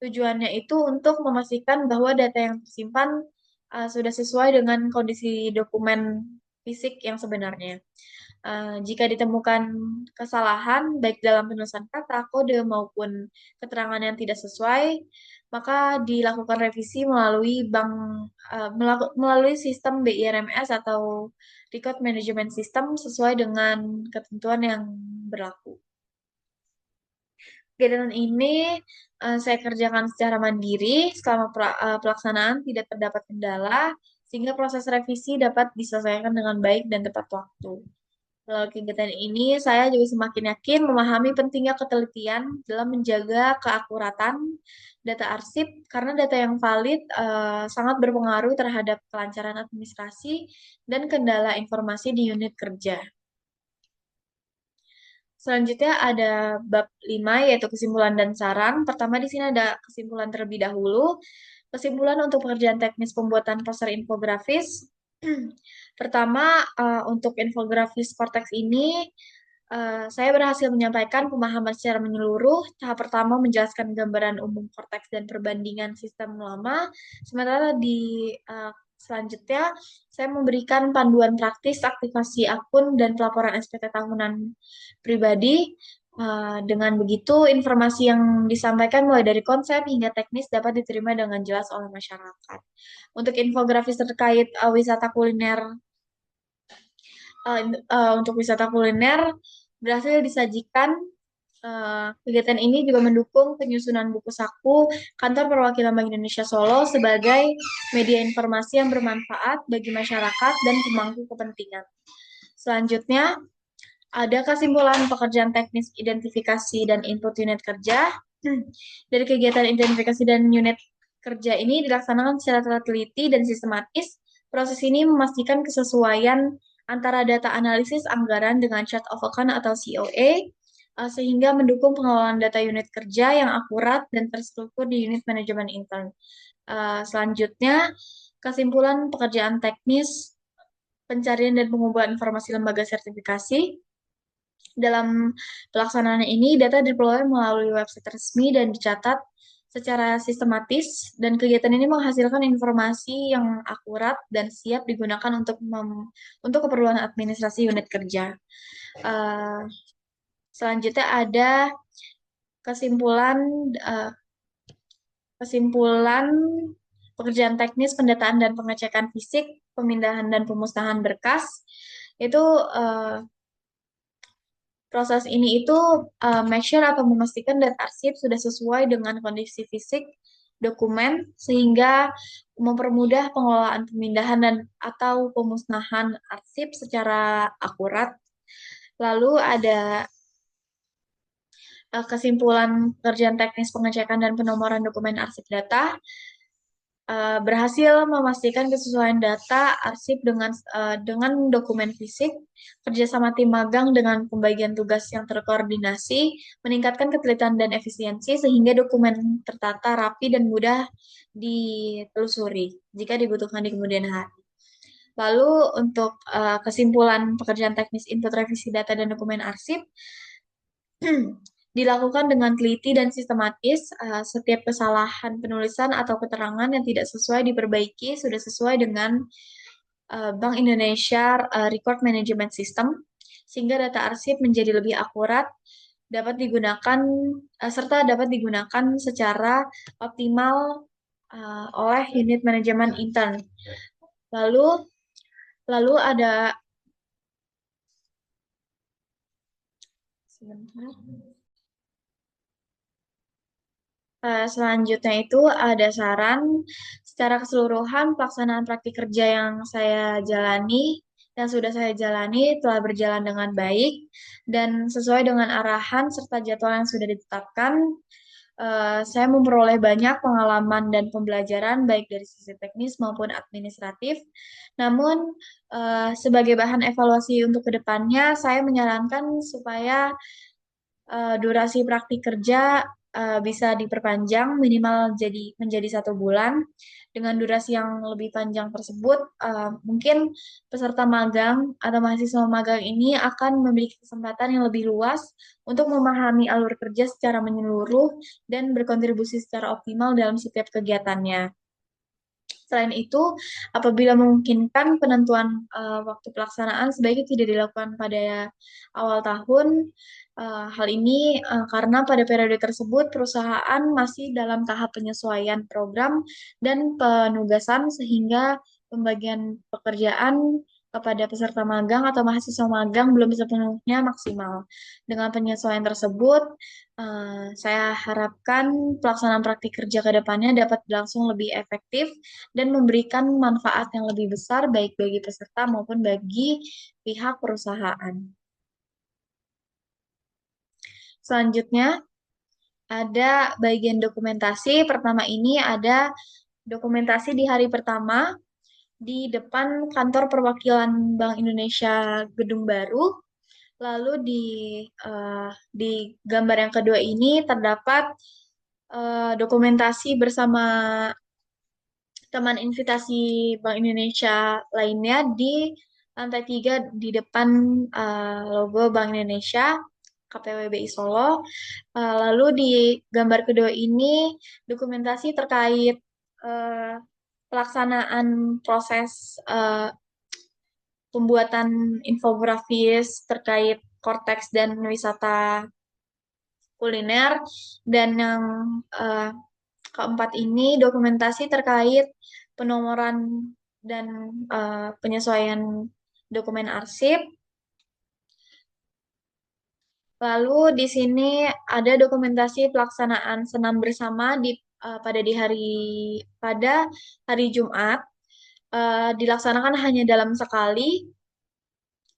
Tujuannya itu untuk memastikan bahwa data yang tersimpan sudah sesuai dengan kondisi dokumen fisik yang sebenarnya. Jika ditemukan kesalahan, baik dalam penulisan kata, kode, maupun keterangan yang tidak sesuai, maka dilakukan revisi melalui sistem BIRMS atau Record Management System sesuai dengan ketentuan yang berlaku. Kegiatan ini saya kerjakan secara mandiri selama pelaksanaan tidak terdapat kendala, sehingga proses revisi dapat diselesaikan dengan baik dan tepat waktu. Melalui kegiatan ini, saya juga semakin yakin memahami pentingnya ketelitian dalam menjaga keakuratan data arsip, karena data yang valid sangat berpengaruh terhadap kelancaran administrasi dan kendala informasi di unit kerja. Selanjutnya ada bab 5 yaitu kesimpulan dan saran. Pertama di sini ada kesimpulan terlebih dahulu. Kesimpulan untuk pekerjaan teknis pembuatan poster infografis. Pertama, untuk infografis Cortex ini, saya berhasil menyampaikan pemahaman secara menyeluruh. Tahap pertama menjelaskan gambaran umum Cortex dan perbandingan sistem lama. Sementara di selanjutnya, saya memberikan panduan praktis aktivasi akun dan pelaporan SPT tahunan pribadi. Dengan begitu, informasi yang disampaikan mulai dari konsep hingga teknis dapat diterima dengan jelas oleh masyarakat. Untuk infografis terkait wisata kuliner, untuk wisata kuliner berhasil disajikan. Kegiatan ini juga mendukung penyusunan buku saku Kantor Perwakilan Bank Indonesia Solo sebagai media informasi yang bermanfaat bagi masyarakat dan pemangku kepentingan. Selanjutnya, ada kesimpulan pekerjaan teknis identifikasi dan input unit kerja. Dari kegiatan identifikasi dan unit kerja ini dilaksanakan secara teliti dan sistematis. Proses ini memastikan kesesuaian antara data analisis anggaran dengan chart of account atau COA, sehingga mendukung pengelolaan data unit kerja yang akurat dan terstruktur di unit manajemen intern. Selanjutnya, kesimpulan pekerjaan teknis, pencarian dan pengumpulan informasi lembaga sertifikasi. Dalam pelaksanaan ini, data diperoleh melalui website resmi dan dicatat secara sistematis, dan kegiatan ini menghasilkan informasi yang akurat dan siap digunakan untuk keperluan administrasi unit kerja. Uh, Selanjutnya ada kesimpulan uh, kesimpulan pekerjaan teknis pendataan dan pengecekan fisik, pemindahan dan pemusnahan berkas. Itu proses ini itu make sure atau memastikan data arsip sudah sesuai dengan kondisi fisik dokumen sehingga mempermudah pengelolaan pemindahan dan atau pemusnahan arsip secara akurat. Lalu ada kesimpulan pekerjaan teknis pengecekan dan penomoran dokumen arsip data. Berhasil memastikan kesesuaian data arsip dengan dokumen fisik, kerjasama tim magang dengan pembagian tugas yang terkoordinasi, meningkatkan ketelitian dan efisiensi sehingga dokumen tertata rapi dan mudah ditelusuri jika dibutuhkan di kemudian hari. Lalu untuk kesimpulan pekerjaan teknis input revisi data dan dokumen arsip, dilakukan dengan teliti dan sistematis. Setiap kesalahan penulisan atau keterangan yang tidak sesuai diperbaiki sudah sesuai dengan Bank Indonesia Record Management System, sehingga data arsip menjadi lebih akurat, dapat digunakan serta dapat digunakan secara optimal oleh unit manajemen intern. Lalu ada sebentar. Selanjutnya itu ada saran secara keseluruhan pelaksanaan praktik kerja yang sudah saya jalani telah berjalan dengan baik dan sesuai dengan arahan serta jadwal yang sudah ditetapkan. Saya memperoleh banyak pengalaman dan pembelajaran baik dari sisi teknis maupun administratif. Namun sebagai bahan evaluasi untuk kedepannya, saya menyarankan supaya durasi praktik kerja bisa diperpanjang minimal menjadi 1 bulan. Dengan durasi yang lebih panjang tersebut, mungkin peserta magang atau mahasiswa magang ini akan memiliki kesempatan yang lebih luas untuk memahami alur kerja secara menyeluruh dan berkontribusi secara optimal dalam setiap kegiatannya. Selain itu, apabila memungkinkan penentuan waktu pelaksanaan sebaiknya tidak dilakukan pada awal tahun. Hal ini karena pada periode tersebut perusahaan masih dalam tahap penyesuaian program dan penugasan sehingga pembagian pekerjaan kepada peserta magang atau mahasiswa magang belum sepenuhnya maksimal. Dengan penyesuaian tersebut, saya harapkan pelaksanaan praktik kerja ke depannya dapat berlangsung lebih efektif dan memberikan manfaat yang lebih besar baik bagi peserta maupun bagi pihak perusahaan. Selanjutnya, ada bagian dokumentasi. Pertama ini ada dokumentasi di hari pertama di depan kantor perwakilan Bank Indonesia Gedung Baru. Lalu di gambar yang kedua ini terdapat dokumentasi bersama teman invitasi Bank Indonesia lainnya di lantai 3 di depan logo Bank Indonesia KPWBI Solo. Lalu di gambar kedua ini dokumentasi terkait eh, pelaksanaan proses pembuatan infografis terkait Korteks dan wisata kuliner, dan yang eh, keempat ini dokumentasi terkait penomoran dan penyesuaian dokumen arsip. Lalu di sini ada dokumentasi pelaksanaan senam bersama pada hari Jumat. Dilaksanakan hanya dalam sekali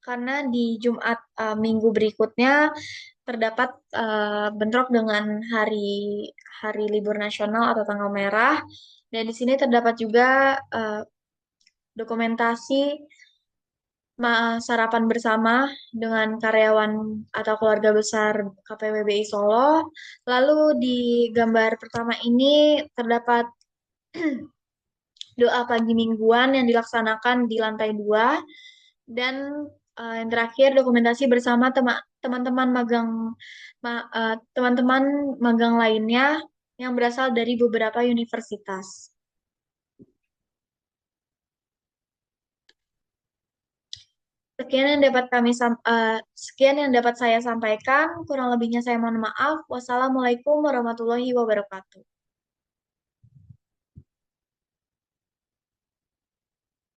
karena di Jumat minggu berikutnya terdapat bentrok dengan hari hari libur nasional atau tanggal merah. Dan di sini terdapat juga dokumentasi sarapan bersama dengan karyawan atau keluarga besar KPWBI Solo. Lalu di gambar pertama ini terdapat doa pagi mingguan yang dilaksanakan di lantai 2, dan yang terakhir dokumentasi bersama teman-teman teman-teman magang lainnya yang berasal dari beberapa universitas. Sekian yang dapat saya sampaikan. Kurang lebihnya saya mohon maaf. Wassalamualaikum warahmatullahi wabarakatuh.